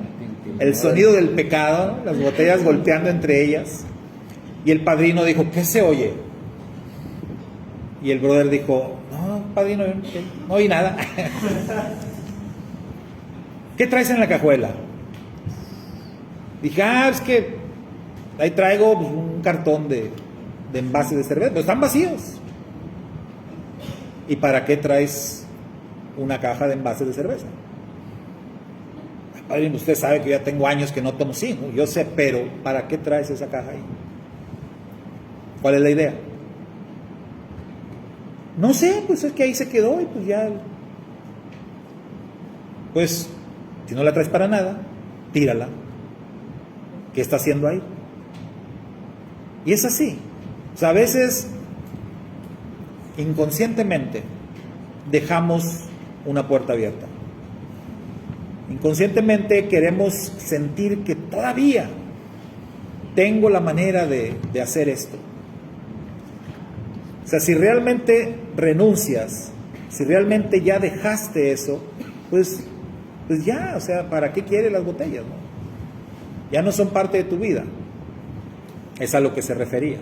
El sonido del pecado, ¿no? Las botellas golpeando entre ellas. Y el padrino dijo, ¿qué se oye? Y el brother dijo, no, padrino, no oí nada. ¿Qué traes en la cajuela? Dije, es que ahí traigo pues, un cartón de envases de cerveza, pero están vacíos. ¿Y para qué traes una caja de envases de cerveza? Padrino, usted sabe que ya tengo años que no tomo, sí, ¿no? Yo sé, pero ¿para qué traes esa caja ahí? ¿Cuál es la idea? No sé, pues es que ahí se quedó y pues ya. Pues, si no la traes para nada, tírala. ¿Qué está haciendo ahí? Y es así. O sea, a veces, inconscientemente, dejamos una puerta abierta. Inconscientemente queremos sentir que todavía tengo la manera de hacer esto. O sea, si realmente renuncias, si realmente ya dejaste eso, pues ya, o sea, ¿para qué quieres las botellas, no? Ya no son parte de tu vida. Es a lo que se refería.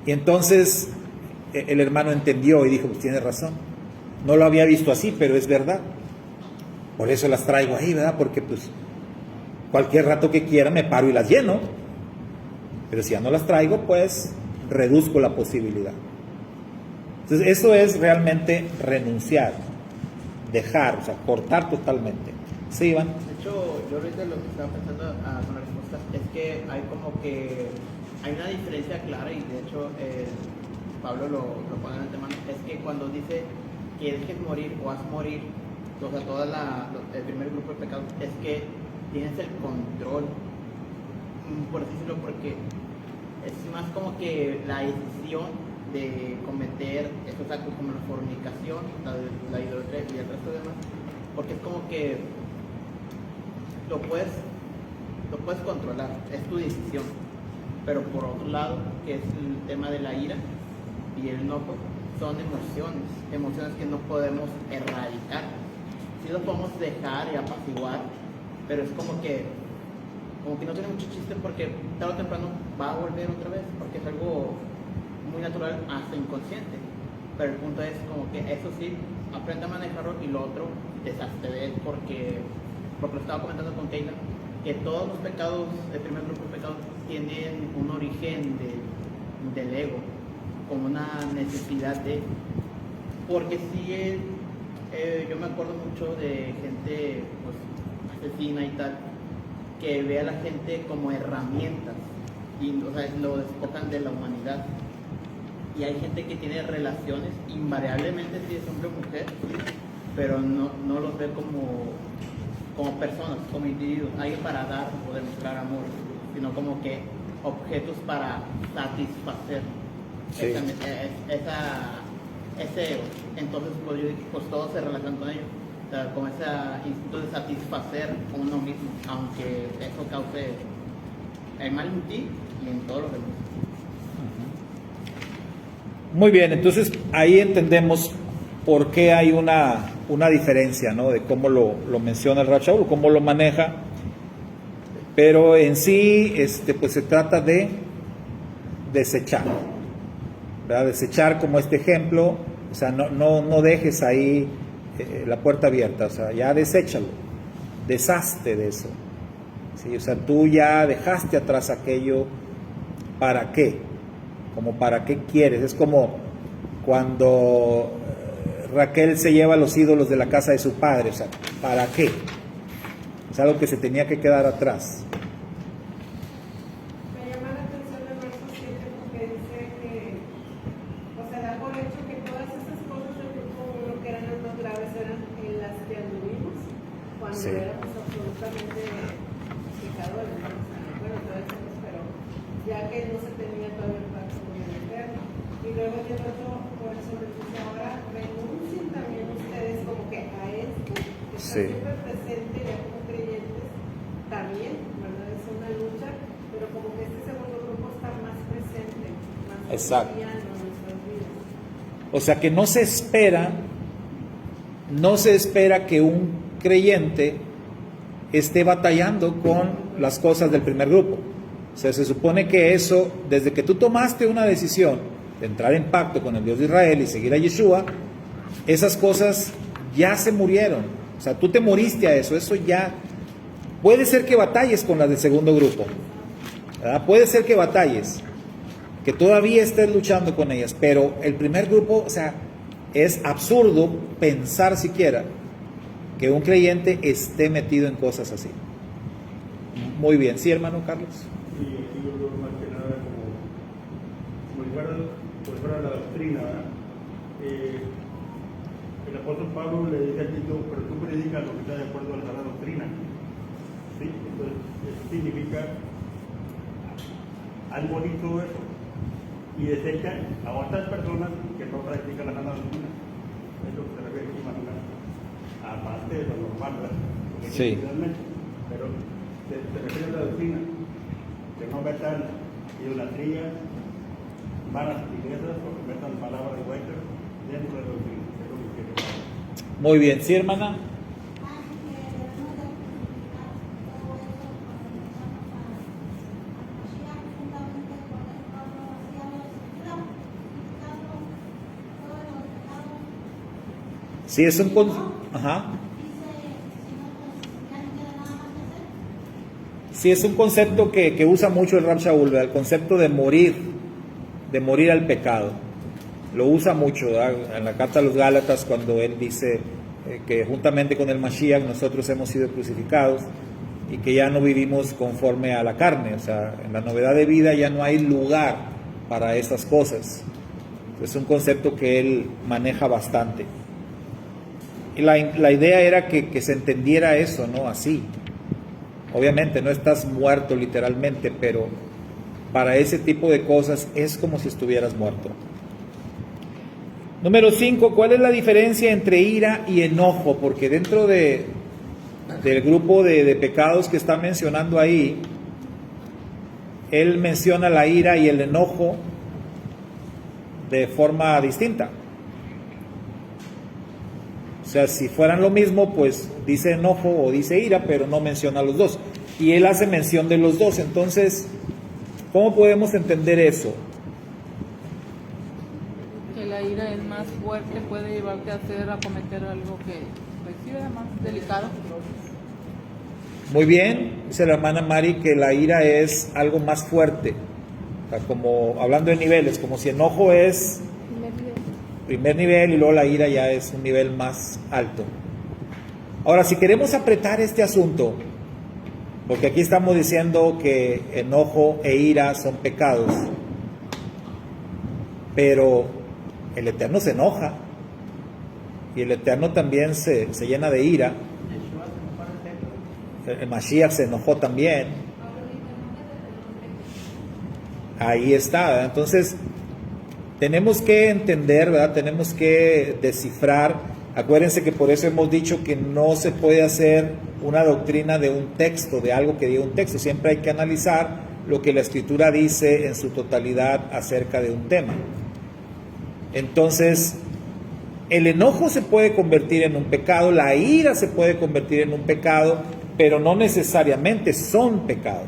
Y entonces el hermano entendió y dijo, pues tiene razón. No lo había visto así, pero es verdad. Por eso las traigo ahí, ¿verdad? Porque pues cualquier rato que quiera me paro y las lleno. Pero si ya no las traigo, pues reduzco la posibilidad. Entonces eso es realmente renunciar, dejar, o sea, cortar totalmente. ¿Sí, Iván? De hecho, yo ahorita lo que estaba pensando con la respuesta es que hay como que hay una diferencia clara y de hecho Pablo lo pone en el tema, es que cuando dice que dejes morir o haz morir, o sea, el primer grupo de pecados, es que tienes el control, por así decirlo, porque es más como que la decisión de cometer esos actos como la fornicación, la idolatría y el resto de demás, porque es como que lo puedes controlar, es tu decisión. Pero por otro lado, que es el tema de la ira y el enojo, son emociones que no podemos erradicar. Sí lo podemos dejar y apaciguar, pero es como que no tiene mucho chiste porque tarde o temprano va a volver otra vez, porque es algo muy natural, hasta inconsciente. Pero el punto es como que eso sí, aprende a manejarlo y lo otro, deshazte de él, porque lo estaba comentando con Keila, que todos los pecados, el primer grupo de pecados, tienen un origen del ego, como una necesidad de... Porque si yo me acuerdo mucho de gente pues, asesina y tal, que ve a la gente como herramientas, y o sea, lo despojan de la humanidad. Y hay gente que tiene relaciones, invariablemente si es hombre o mujer, pero no los ve como personas, como individuos, alguien para dar o demostrar amor, sino como que objetos para satisfacer ese ego. Entonces pues todos se relacionan con ellos, o sea, con ese instinto de satisfacer a uno mismo, aunque eso cause el mal en ti y en todos los demás. Muy bien, entonces ahí entendemos por qué hay una diferencia, ¿no? De cómo lo menciona el Rav Shaul, cómo lo maneja, pero en sí pues se trata de desechar, ¿verdad? Desechar como este ejemplo, o sea, no dejes ahí la puerta abierta, o sea, ya deséchalo, deshazte de eso, ¿sí? O sea, tú ya dejaste atrás aquello, ¿para qué? Como para qué quieres, es como cuando Raquel se lleva los ídolos de la casa de su padre, o sea, ¿para qué? Es algo que se tenía que quedar atrás. Me llama la atención el verso 7 porque dice que, o sea, da por hecho que todas esas cosas del grupo 1 que eran las más graves eran en las que anduvimos cuando Sí. éramos absolutamente pecadores, ¿no? O sea, bueno, todavía somos, pero ya que no se tenía todavía el pacto con el Eterno. Y luego el otro, por eso le dice ahora, renuncien también ustedes como que a esto, que está Sí. siempre presente ya como creyentes, también, ¿verdad? Es una lucha, pero como que este segundo grupo está más presente, más Exacto. cotidiano en nuestras vidas. O sea que no se espera que un creyente esté batallando con las cosas del primer grupo. O sea, se supone que eso, desde que tú tomaste una decisión de entrar en pacto con el Dios de Israel y seguir a Yeshua, esas cosas ya se murieron. O sea, tú te moriste a eso ya. Puede ser que batalles con las del segundo grupo, ¿verdad? Puede ser que batalles, que todavía estés luchando con ellas, pero el primer grupo, o sea, es absurdo pensar siquiera que un creyente esté metido en cosas así. Muy bien, ¿sí, hermano Carlos? Y aquí yo veo más que nada como si fuera la doctrina, ¿verdad? El apóstol Pablo le dice a Tito, pero tú predicas lo que está de acuerdo a la doctrina. ¿Sí? Entonces, eso significa haz bonito eso y desecha a otras personas que no practican la sana doctrina. Es lo que se refiere aquí, más o menos. Aparte de lo normal, ¿verdad? Porque Sí. realmente, pero se refiere a la doctrina, que no metan idolatría, malas riquezas o que metan palabras huecas dentro de la doctrina. Es lo que quiere. Muy bien, ¿sí, hermana? Sí, es un ajá. Sí, es un concepto que usa mucho el Rab Shaul, el concepto de morir al pecado. Lo usa mucho, ¿verdad? En la carta a los Gálatas, cuando él dice que juntamente con el Mashiach nosotros hemos sido crucificados y que ya no vivimos conforme a la carne. O sea, en la novedad de vida ya no hay lugar para esas cosas. Es un concepto que él maneja bastante. Y la idea era que se entendiera eso, ¿no? Así. Obviamente no estás muerto literalmente, pero para ese tipo de cosas es como si estuvieras muerto. Número 5, ¿cuál es la diferencia entre ira y enojo? Porque dentro del grupo de pecados que está mencionando ahí, él menciona la ira y el enojo de forma distinta. O sea, si fueran lo mismo, pues dice enojo o dice ira, pero no menciona los dos. Y él hace mención de los dos. Entonces, ¿cómo podemos entender eso? Que la ira es más fuerte, puede llevarte a cometer algo que recibe más delicado. Muy bien, dice la hermana Mari que la ira es algo más fuerte. O sea, como hablando de niveles, como si enojo es primer nivel y luego la ira ya es un nivel más alto. Ahora, si queremos apretar este asunto, porque aquí estamos diciendo que enojo e ira son pecados, pero el Eterno se enoja y el Eterno también se llena de ira. El Mashiach se enojó también. Ahí está, ¿verdad? Entonces tenemos que entender, ¿verdad? Tenemos que descifrar. Acuérdense que por eso hemos dicho que no se puede hacer una doctrina de un texto, de algo que diga un texto. Siempre hay que analizar lo que la Escritura dice en su totalidad acerca de un tema. Entonces, el enojo se puede convertir en un pecado, la ira se puede convertir en un pecado, pero no necesariamente son pecado.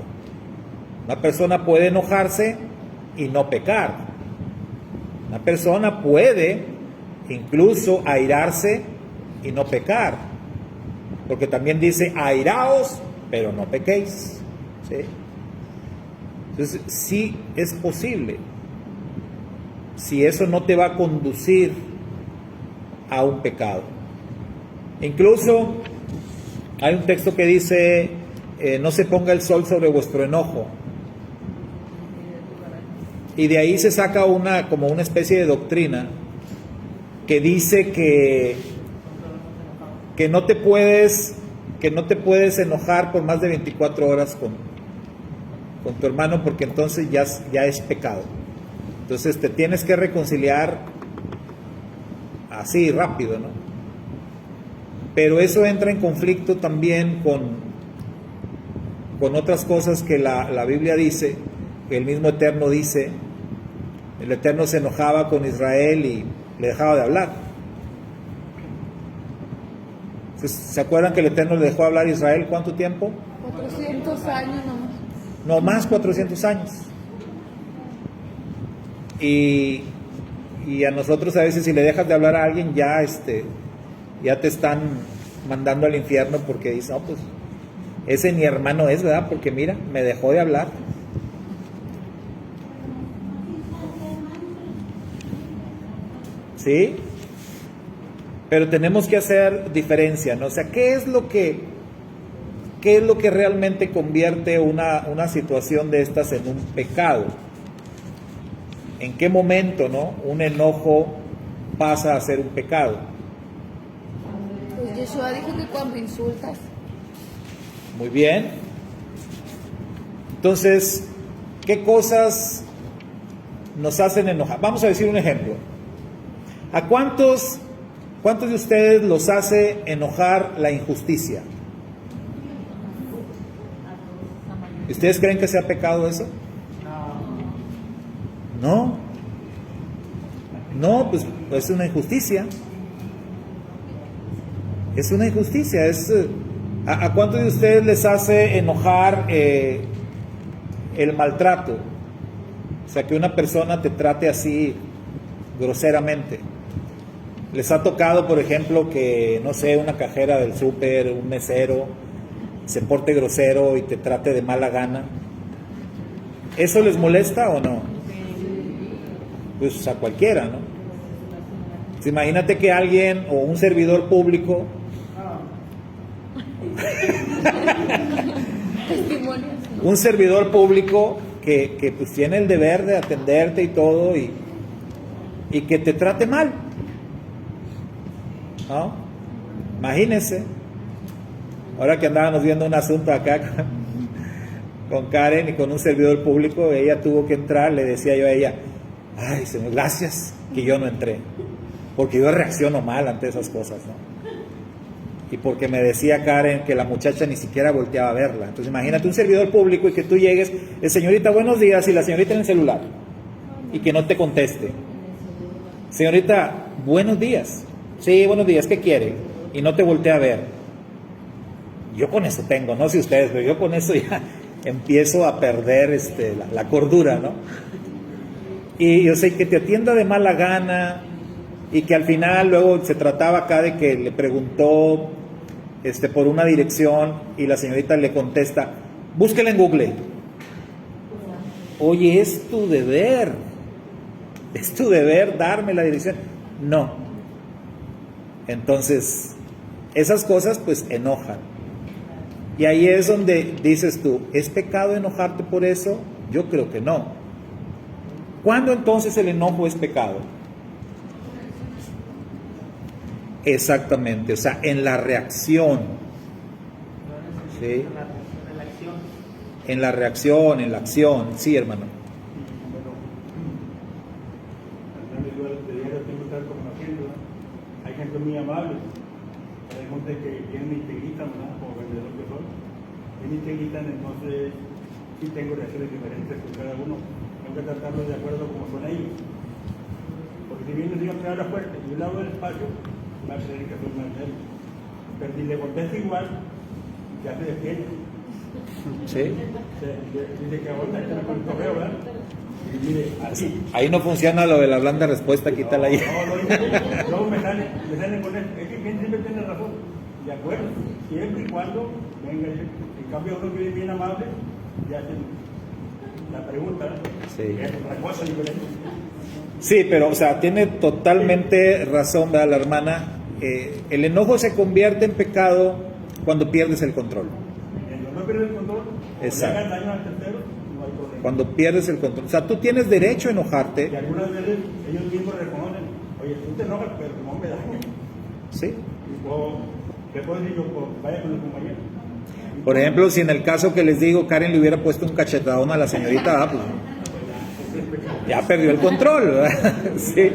Una persona puede enojarse y no pecar. Una persona puede incluso airarse y no pecar, porque también dice airaos, pero no pequéis. ¿Sí? Entonces, sí es posible, si eso no te va a conducir a un pecado. Incluso hay un texto que dice, no se ponga el sol sobre vuestro enojo. Y de ahí se saca como una especie de doctrina que dice que no te puedes enojar por más de 24 horas con tu hermano, porque entonces ya es pecado. Entonces te tienes que reconciliar así rápido, ¿no? Pero eso entra en conflicto también con otras cosas que la Biblia dice, que el mismo Eterno dice. El Eterno se enojaba con Israel le dejaba de hablar. ¿Se acuerdan que el Eterno le dejó hablar a Israel cuánto tiempo? 400 años nomás. No más 400 años. Y a nosotros a veces si le dejas de hablar a alguien ya te están mandando al infierno porque dices, no, pues ese ni hermano es, ¿verdad? Porque mira, me dejó de hablar. ¿Sí? Pero tenemos que hacer diferencia, ¿no? O sea, ¿qué es lo que realmente convierte una situación de estas en un pecado? ¿En qué momento, no? Un enojo pasa a ser un pecado. Pues Yeshua dijo que cuando insultas. Muy bien. Entonces, ¿qué cosas nos hacen enojar? Vamos a decir un ejemplo. ¿A cuántos de ustedes los hace enojar la injusticia? ¿Ustedes creen que sea pecado eso? No. No, pues es una injusticia. Es una injusticia. ¿A cuántos de ustedes les hace enojar el maltrato? O sea, que una persona te trate así groseramente. ¿Les ha tocado, por ejemplo, que, no sé, una cajera del súper, un mesero, se porte grosero y te trate de mala gana? ¿Eso les molesta o no? Pues a cualquiera, ¿no? Pues imagínate que alguien o un servidor público Testimonios. un servidor público que pues tiene el deber de atenderte y todo y que te trate mal, ¿no? Imagínense. Ahora que andábamos viendo un asunto acá con Karen y con un servidor público, ella tuvo que entrar, le decía yo a ella, ay Señor, gracias que yo no entré, porque yo reacciono mal ante esas cosas, ¿no? Y porque me decía Karen que la muchacha ni siquiera volteaba a verla. Entonces imagínate un servidor público y que tú llegues, señorita, buenos días, y la señorita en el celular, y que no te conteste. Señorita, buenos días. Sí, buenos días, ¿qué quiere? Y no te voltea a ver. Yo con eso tengo, no sé ustedes, pero yo con eso ya empiezo a perder la cordura, ¿no? Y yo sé que te atienda de mala gana y que al final luego se trataba acá de que le preguntó por una dirección y la señorita le contesta, búsquela en Google. Oye, es tu deber darme la dirección. No. Entonces, esas cosas pues enojan. Y ahí es donde dices tú, ¿es pecado enojarte por eso? Yo creo que no. ¿Cuándo entonces el enojo es pecado? Exactamente, o sea, en la reacción. ¿Sí? En la reacción, en la acción. Sí, hermano. Hay gente muy amable, hay gente que tiene mi integritan, ¿verdad? Como vendedor que soy, tiene mi integritan, entonces sí tengo reacciones diferentes con cada uno. Tengo que tratarlos de acuerdo como son ellos. Porque si bien les digo que habla fuerte y yo le hablo del espacio, va a creer que soy más de él. Pero si le contesto igual, ya se detiene. Sí. Dice que ahorita está con el correo, ¿verdad? Y mire, así. Ahí no funciona lo de la blanda respuesta, quítala ahí. Luego me sale con él. Es que quien siempre tiene razón. De acuerdo, siempre y cuando venga. En cambio, uno que es bien amable, ya hace la pregunta. Sí. Es otra cosa diferente. Sí, pero, o sea, tiene totalmente razón, ¿verdad, la hermana? El enojo se convierte en pecado cuando pierdes el control. Cuando no pierdes el control, exacto. Le hagan daño al tercero, no hay problema. Cuando pierdes el control. O sea, tú tienes derecho a enojarte. Y algunas veces ellos mismos reconocen, oye, tú te enojas, pero no me dañes. Sí. ¿Qué puedo decir yo? Vaya con el compañero. Por ejemplo, si en el caso que les digo, Karen le hubiera puesto un cachetadón a la señorita, pues ya perdió el control, ¿verdad? Sí.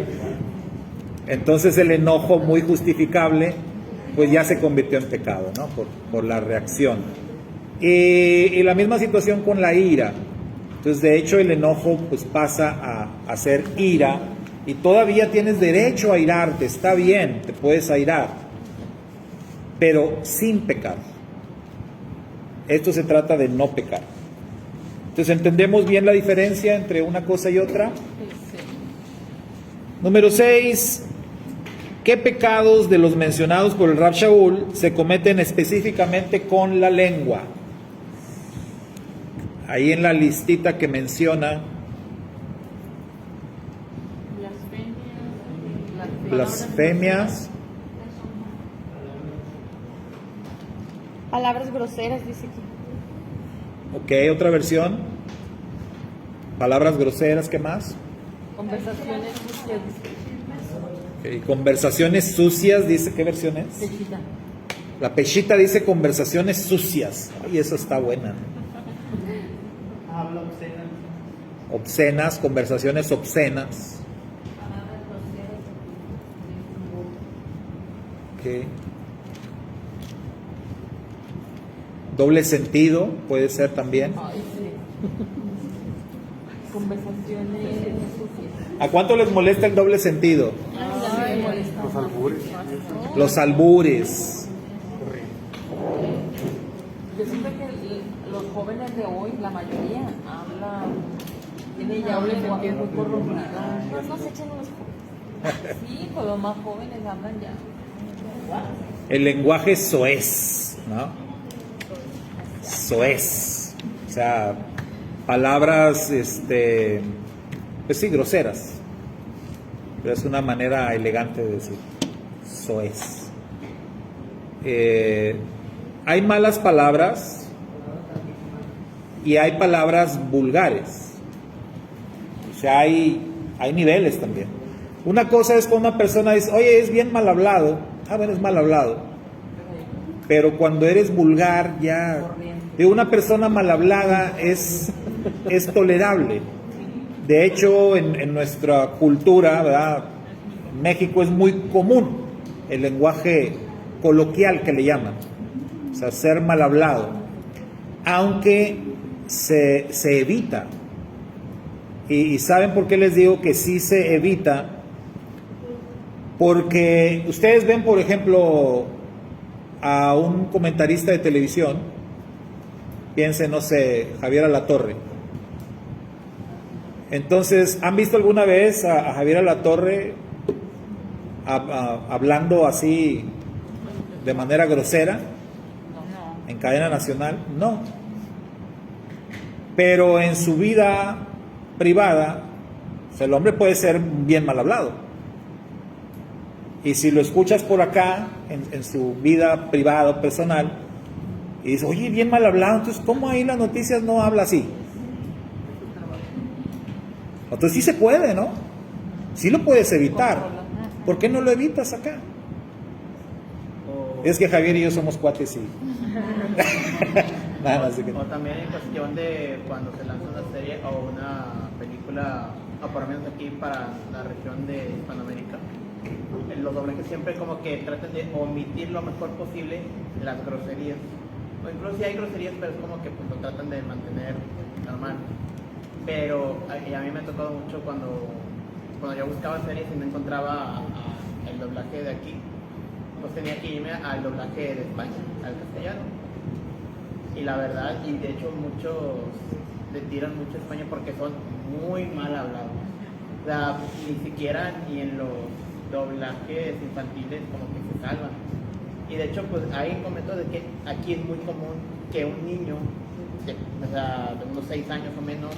Entonces el enojo muy justificable, pues ya se convirtió en pecado, ¿no? Por la reacción. Y la misma situación con la ira. Entonces, de hecho, el enojo pues pasa a ser ira y todavía tienes derecho a airarte, está bien, te puedes airar, pero sin pecar. Esto se trata de no pecar. Entonces, ¿entendemos bien la diferencia entre una cosa y otra? Número 6. ¿Qué pecados de los mencionados por el Rab Shaul se cometen específicamente con la lengua? Ahí en la listita que menciona, blasfemias, Palabras groseras, dice aquí. ok, otra versión, palabras groseras, ¿qué más? Conversaciones sucias. Ok, conversaciones sucias, dice, ¿qué versión es? Pechita. La Peshita dice conversaciones sucias, y eso está buena. Habla obscena. Obscenas, conversaciones obscenas. Ok. Doble sentido puede ser también. Ay, sí. Conversaciones sucias. ¿A cuánto les molesta el doble sentido? Ay, me molesta. Los albures. Los albures. Yo siento que los jóvenes de hoy, la mayoría, hablan, tienen ya un lenguaje muy corrompido. Pues no se echan los jóvenes. Sí, pues los más jóvenes hablan ya. El lenguaje soez, ¿no? Soez. O sea, palabras, pues sí, groseras. Pero es una manera elegante de decir soez. Hay malas palabras y hay palabras vulgares. O sea, hay niveles también. Una cosa es cuando una persona dice, oye, es bien mal hablado. Ah, bueno, es mal hablado. Pero cuando eres vulgar, ya... De una persona mal hablada es tolerable. De hecho, en nuestra cultura, ¿verdad? En México es muy común el lenguaje coloquial que le llaman. O sea, ser mal hablado. Aunque se evita. Y ¿saben por qué les digo que sí se evita? Porque ustedes ven, por ejemplo, a un comentarista de televisión, piensen, no sé, Javier Alatorre. Entonces, ¿han visto alguna vez a Javier Alatorre hablando así de manera grosera en cadena nacional? No. Pero en su vida privada, o sea, el hombre puede ser bien mal hablado. Y si lo escuchas por acá, en su vida privada o personal, y dices, oye, bien mal hablado, entonces, ¿cómo ahí las noticias no habla así? Entonces sí se puede, ¿no? Sí lo puedes evitar. ¿Por qué no lo evitas acá? Es que Javier y yo somos cuates y... Nada más de que... O también en cuestión de cuando se lanza una serie o una película, o por lo menos aquí para la región de Hispanoamérica, los doblajes siempre como que tratan de omitir lo mejor posible las groserías. O incluso si hay groserías, pero es como que pues, lo tratan de mantener normal. Pero a mí me ha tocado mucho cuando yo buscaba series y no encontraba el doblaje de aquí, pues tenía que irme al doblaje de España, al castellano. Y la verdad, y de hecho muchos le tiran mucho a España porque son muy mal hablados. O sea, ni siquiera ni en los doblajes infantiles como que se salvan. Y de hecho, pues hay momentos de que aquí es muy común que un niño de unos 6 años o menos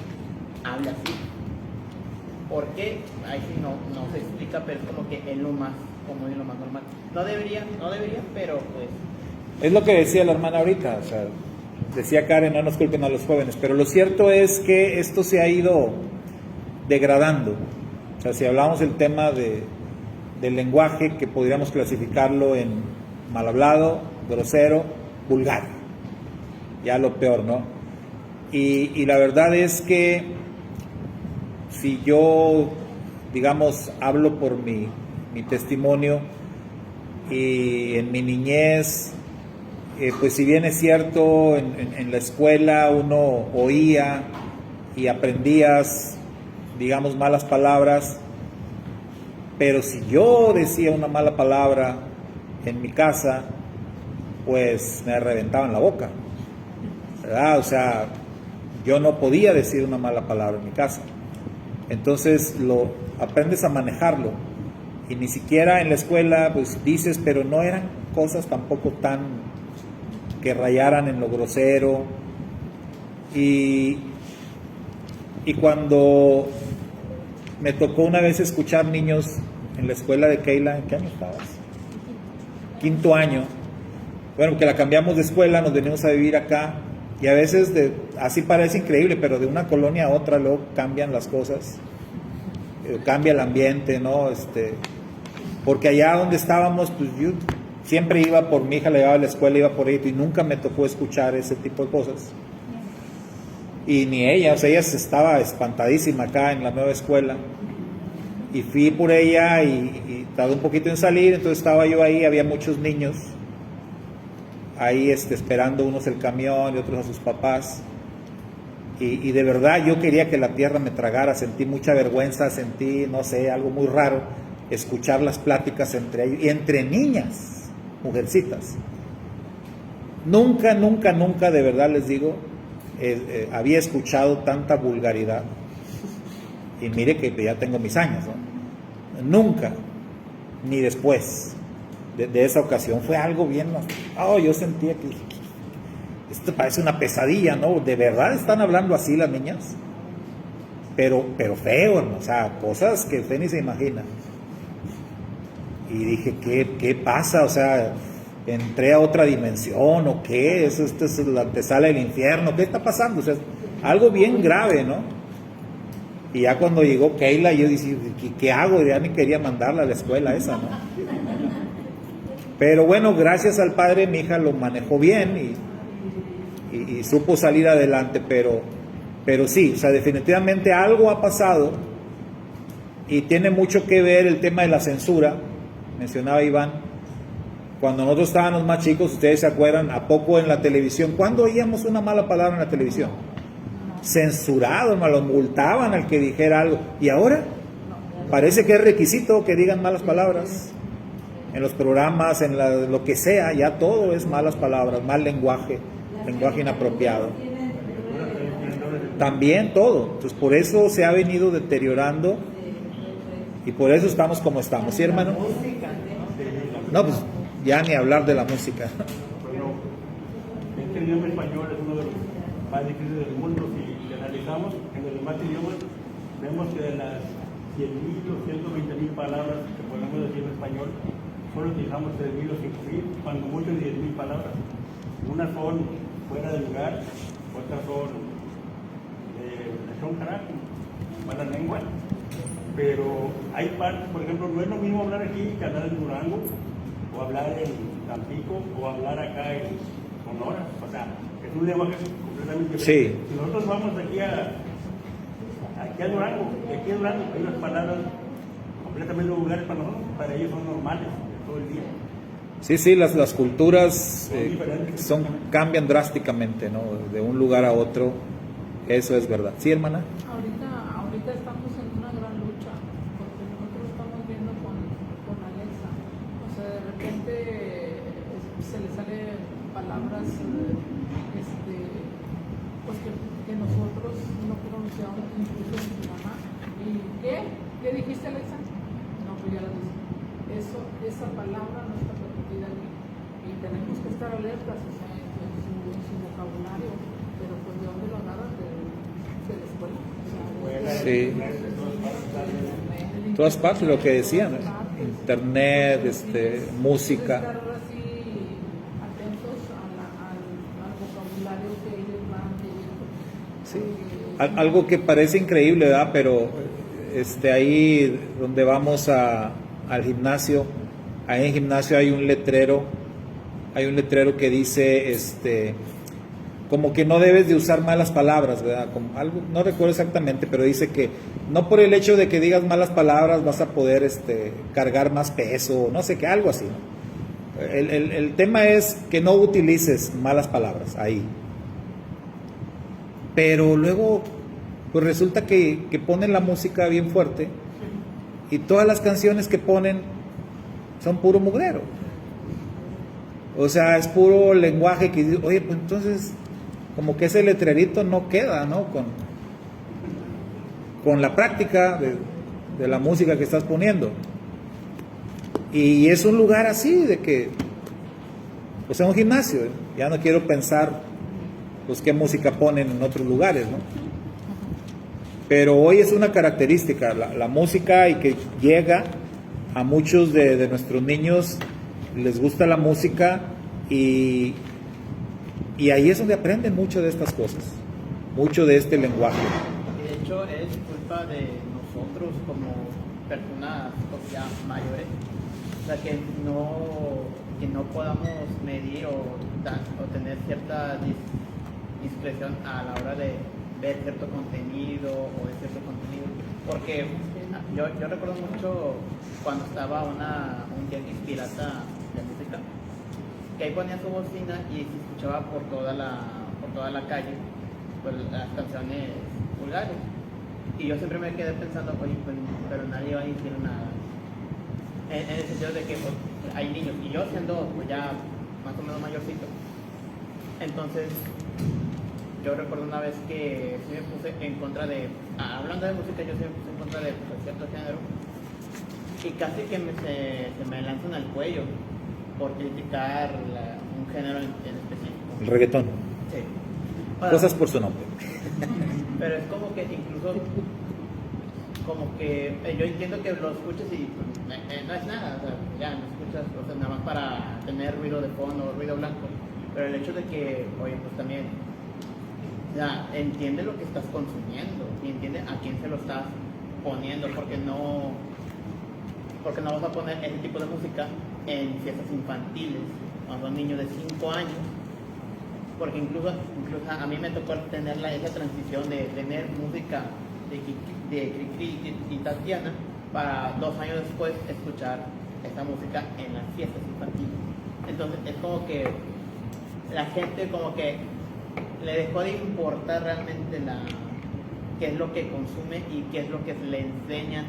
hable así. ¿Por qué? Ahí sí no se explica, pero es como que es lo más común y lo más normal. No debería, pero pues... Es lo que decía la hermana ahorita, o sea, decía Karen, no nos culpen a los jóvenes, pero lo cierto es que esto se ha ido degradando. O sea, si hablamos del tema del lenguaje, que podríamos clasificarlo en mal hablado, grosero, vulgar, ya lo peor, ¿no? Y la verdad es que si yo, digamos, hablo por mi testimonio, y en mi niñez, pues si bien es cierto, en la escuela uno oía y aprendías, digamos, malas palabras, pero si yo decía una mala palabra en mi casa, pues me reventaban la boca, ¿verdad? O sea, yo no podía decir una mala palabra en mi casa. Entonces lo aprendes a manejarlo, y ni siquiera en la escuela pues dices, pero no eran cosas tampoco tan que rayaran en lo grosero. Y cuando me tocó una vez escuchar niños en la escuela de Keila, ¿en qué año estabas? 5º año. Bueno, que la cambiamos de escuela, nos venimos a vivir acá, y a veces así parece increíble, pero de una colonia a otra luego cambian las cosas, cambia el ambiente, ¿no? Porque allá donde estábamos, pues yo siempre iba por mi hija, la llevaba a la escuela, iba por ella, y nunca me tocó escuchar ese tipo de cosas. Y ni ella, o sea, ella estaba espantadísima acá en la nueva escuela. Y fui por ella y tardó un poquito en salir, entonces estaba yo ahí, había muchos niños ahí esperando, unos el camión y otros a sus papás. Y de verdad yo quería que la tierra me tragara, sentí mucha vergüenza, sentí, no sé, algo muy raro, escuchar las pláticas entre ellos, y entre niñas, mujercitas. Nunca, nunca, nunca, de verdad les digo, había escuchado tanta vulgaridad. Y mire que ya tengo mis años, ¿no? Nunca, ni después de esa ocasión, fue algo bien, yo sentía que esto parece una pesadilla, ¿no? ¿De verdad están hablando así las niñas? Pero feo, ¿no? O sea, cosas que usted ni se imagina. Y dije, ¿qué pasa? O sea, ¿entré a otra dimensión o qué? ¿Esto es la antesala del infierno? ¿Qué está pasando? O sea, algo bien grave, ¿no? Y ya cuando llegó Keila, yo dije, ¿qué hago? Ya ni quería mandarla a la escuela esa, ¿no? Pero bueno, gracias al Padre, mi hija lo manejó bien y supo salir adelante, pero sí, o sea, definitivamente algo ha pasado, y tiene mucho que ver el tema de la censura. Mencionaba Iván, cuando nosotros estábamos más chicos, ustedes se acuerdan, ¿a poco en la televisión? ¿Cuándo oíamos una mala palabra en la televisión? Censurado, nos lo multaban al que dijera algo. Y ahora parece que es requisito que digan malas palabras en los programas, en lo que sea, ya todo es malas palabras, mal lenguaje inapropiado. También todo. Entonces por eso se ha venido deteriorando y por eso estamos como estamos, ¿sí, hermano? No, pues ya ni hablar de la música. Bueno, este idioma español es uno de los más difíciles del mundo. Si analizamos en los demás idiomas, vemos que de las 100.000 o 120.000 palabras que podemos decir en español, solo utilizamos 3.000 o 5.000, cuando mucho 10.000 palabras. Unas son fuera de lugar, otras son carajo, mala lengua. Pero hay partes, por ejemplo, no es lo mismo hablar aquí que hablar en Durango, o hablar en Tampico, o hablar acá en Sonora. O sea, es un lenguaje completamente diferente. Sí. Si nosotros vamos aquí a Durango, y aquí en Durango hay unas palabras completamente vulgares para nosotros, para ellos son normales todo el día. Sí, las culturas cambian drásticamente, ¿no? De un lugar a otro, eso es verdad. ¿Sí, hermana? Ahorita estamos en una gran lucha, porque nosotros estamos viendo con Alexa, o sea, de repente se le salen palabras pues que nosotros no pronunciamos, incluso mi mamá. ¿Y qué dijiste, Alexa? No, pues ya lo dije. Esa palabra no está permitida aquí, y tenemos que estar alertas, o sea, en su vocabulario, pero pues de dónde lo agarran, de la escuela. Sí. Todas partes, lo que decían, internet, música. Estar así atentos al vocabulario que ellos van leyendo. Sí. Algo que parece increíble, ¿verdad? Pero ahí donde vamos al gimnasio, ahí en el gimnasio hay un letrero que dice como que no debes de usar malas palabras, ¿verdad? Como algo, no recuerdo exactamente, pero dice que no por el hecho de que digas malas palabras vas a poder cargar más peso, no sé qué, algo así, ¿no? El tema es que no utilices malas palabras ahí. Pero luego, pues resulta que ponen la música bien fuerte y todas las canciones que ponen son puro mugrero. O sea, es puro lenguaje que dice, oye, pues entonces como que ese letrerito no queda, ¿no? Con la práctica de la música que estás poniendo. Y es un lugar así, de que, pues es un gimnasio, ¿eh? Ya no quiero pensar, pues qué música ponen en otros lugares, ¿no? Pero hoy es una característica, la música, y que llega a muchos de nuestros niños, les gusta la música, y ahí es donde aprenden mucho de estas cosas, mucho de este lenguaje. Y de hecho es culpa de nosotros como personas ya mayores, o sea, que no podamos medir o tener cierta discreción a la hora de ver cierto contenido o de cierto contenido, porque yo recuerdo mucho cuando estaba un Yankees pirata de música, que ahí ponía su bocina y se escuchaba por toda la calle pues, las canciones vulgares, y yo siempre me quedé pensando, oye, pues, pero nadie va a decir nada, en el sentido de que pues, hay niños, y yo siendo pues, ya más o menos mayorcito, entonces yo recuerdo una vez que sí me puse en contra de, hablando de música, yo sí me puse en contra de pues, cierto género, y casi que se me lanzan al cuello por criticar un género en específico. El reggaetón. Sí. Cosas por su nombre. Pero es como que incluso, como que yo entiendo que lo escuches y pues, no es nada, o sea, ya no escuchas, o sea, nada más para tener ruido de fondo, ruido blanco, pero el hecho de que, oye, pues también, ya, entiende lo que estás consumiendo y entiende a quién se lo estás poniendo, porque no vas a poner ese tipo de música en fiestas infantiles cuando son niños de 5 años, porque incluso a mí me tocó tener esa transición de tener música de Cricri y Tatiana para 2 años después escuchar esta música en las fiestas infantiles. Entonces es como que la gente como que le dejó de importar realmente qué es lo que consume y qué es lo que le enseñan.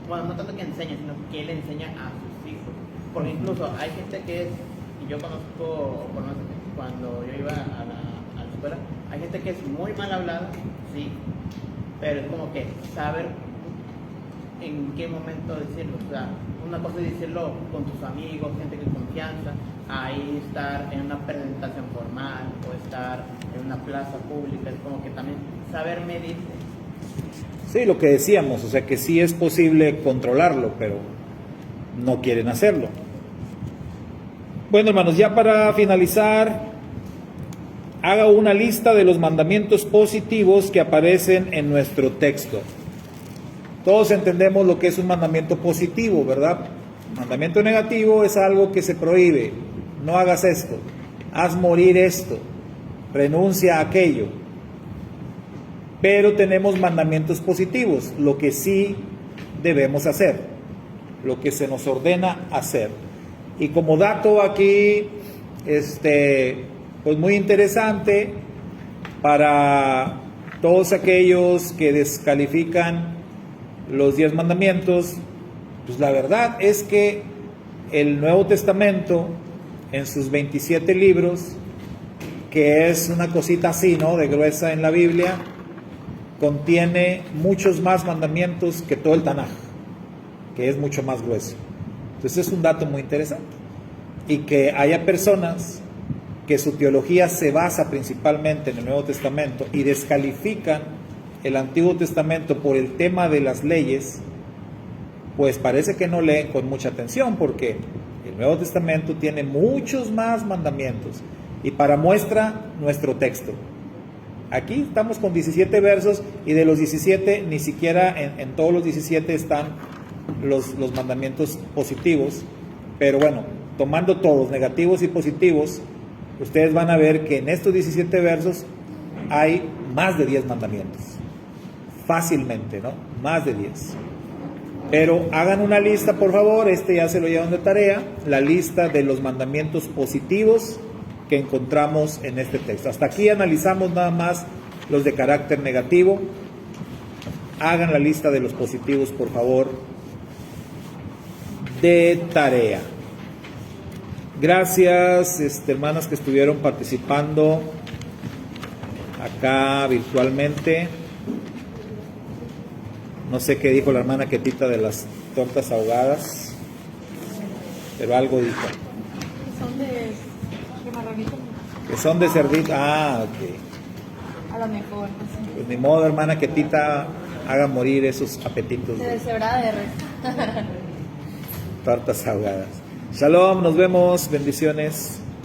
Bueno, no tanto que enseña, sino que le enseña a sus hijos. Porque incluso hay gente que es, y yo conozco, por lo menos cuando yo iba a la escuela, hay gente que es muy mal hablada, sí, pero es como que saber en qué momento decirlo. O sea, una cosa es decirlo con tus amigos, gente que confianza, ahí estar en una presentación formal o estar en una plaza pública, es como que también saber medir. Sí, lo que decíamos, o sea que sí es posible controlarlo, pero no quieren hacerlo. Bueno, hermanos, ya para finalizar, haga una lista de los mandamientos positivos que aparecen en nuestro texto. Todos entendemos lo que es un mandamiento positivo, ¿verdad? Mandamiento negativo es algo que se prohíbe. No hagas esto, haz morir esto, renuncia a aquello. Pero tenemos mandamientos positivos, lo que sí debemos hacer, lo que se nos ordena hacer. Y como dato aquí, pues muy interesante para todos aquellos que descalifican los 10 mandamientos, pues la verdad es que el Nuevo Testamento, en sus 27 libros, que es una cosita así, ¿no?, de gruesa en la Biblia, contiene muchos más mandamientos que todo el Tanaj, que es mucho más grueso. Entonces es un dato muy interesante. Y que haya personas que su teología se basa principalmente en el Nuevo Testamento y descalifican el Antiguo Testamento por el tema de las leyes, pues parece que no leen con mucha atención, porque el Nuevo Testamento tiene muchos más mandamientos. Y para muestra, nuestro texto. Aquí estamos con 17 versos, y de los 17, ni siquiera en todos los 17 están los mandamientos positivos. Pero bueno, tomando todos, negativos y positivos, ustedes van a ver que en estos 17 versos hay más de 10 mandamientos. Fácilmente, ¿no? Más de 10. Pero hagan una lista, por favor, ya se lo llevan de tarea, la lista de los mandamientos positivos que encontramos en este texto. Hasta aquí analizamos nada más los de carácter negativo. Hagan la lista de los positivos, por favor, de tarea. Gracias, hermanas que estuvieron participando acá virtualmente. No sé qué dijo la hermana Ketita de las tortas ahogadas, pero algo dijo. Son de marranito. Que son de cerdito. Ah, ok. A lo mejor. No Pues ni modo, hermana Ketita, haga morir esos apetitos sé. de De cebrada de res. tortas ahogadas. Shalom, nos vemos, bendiciones.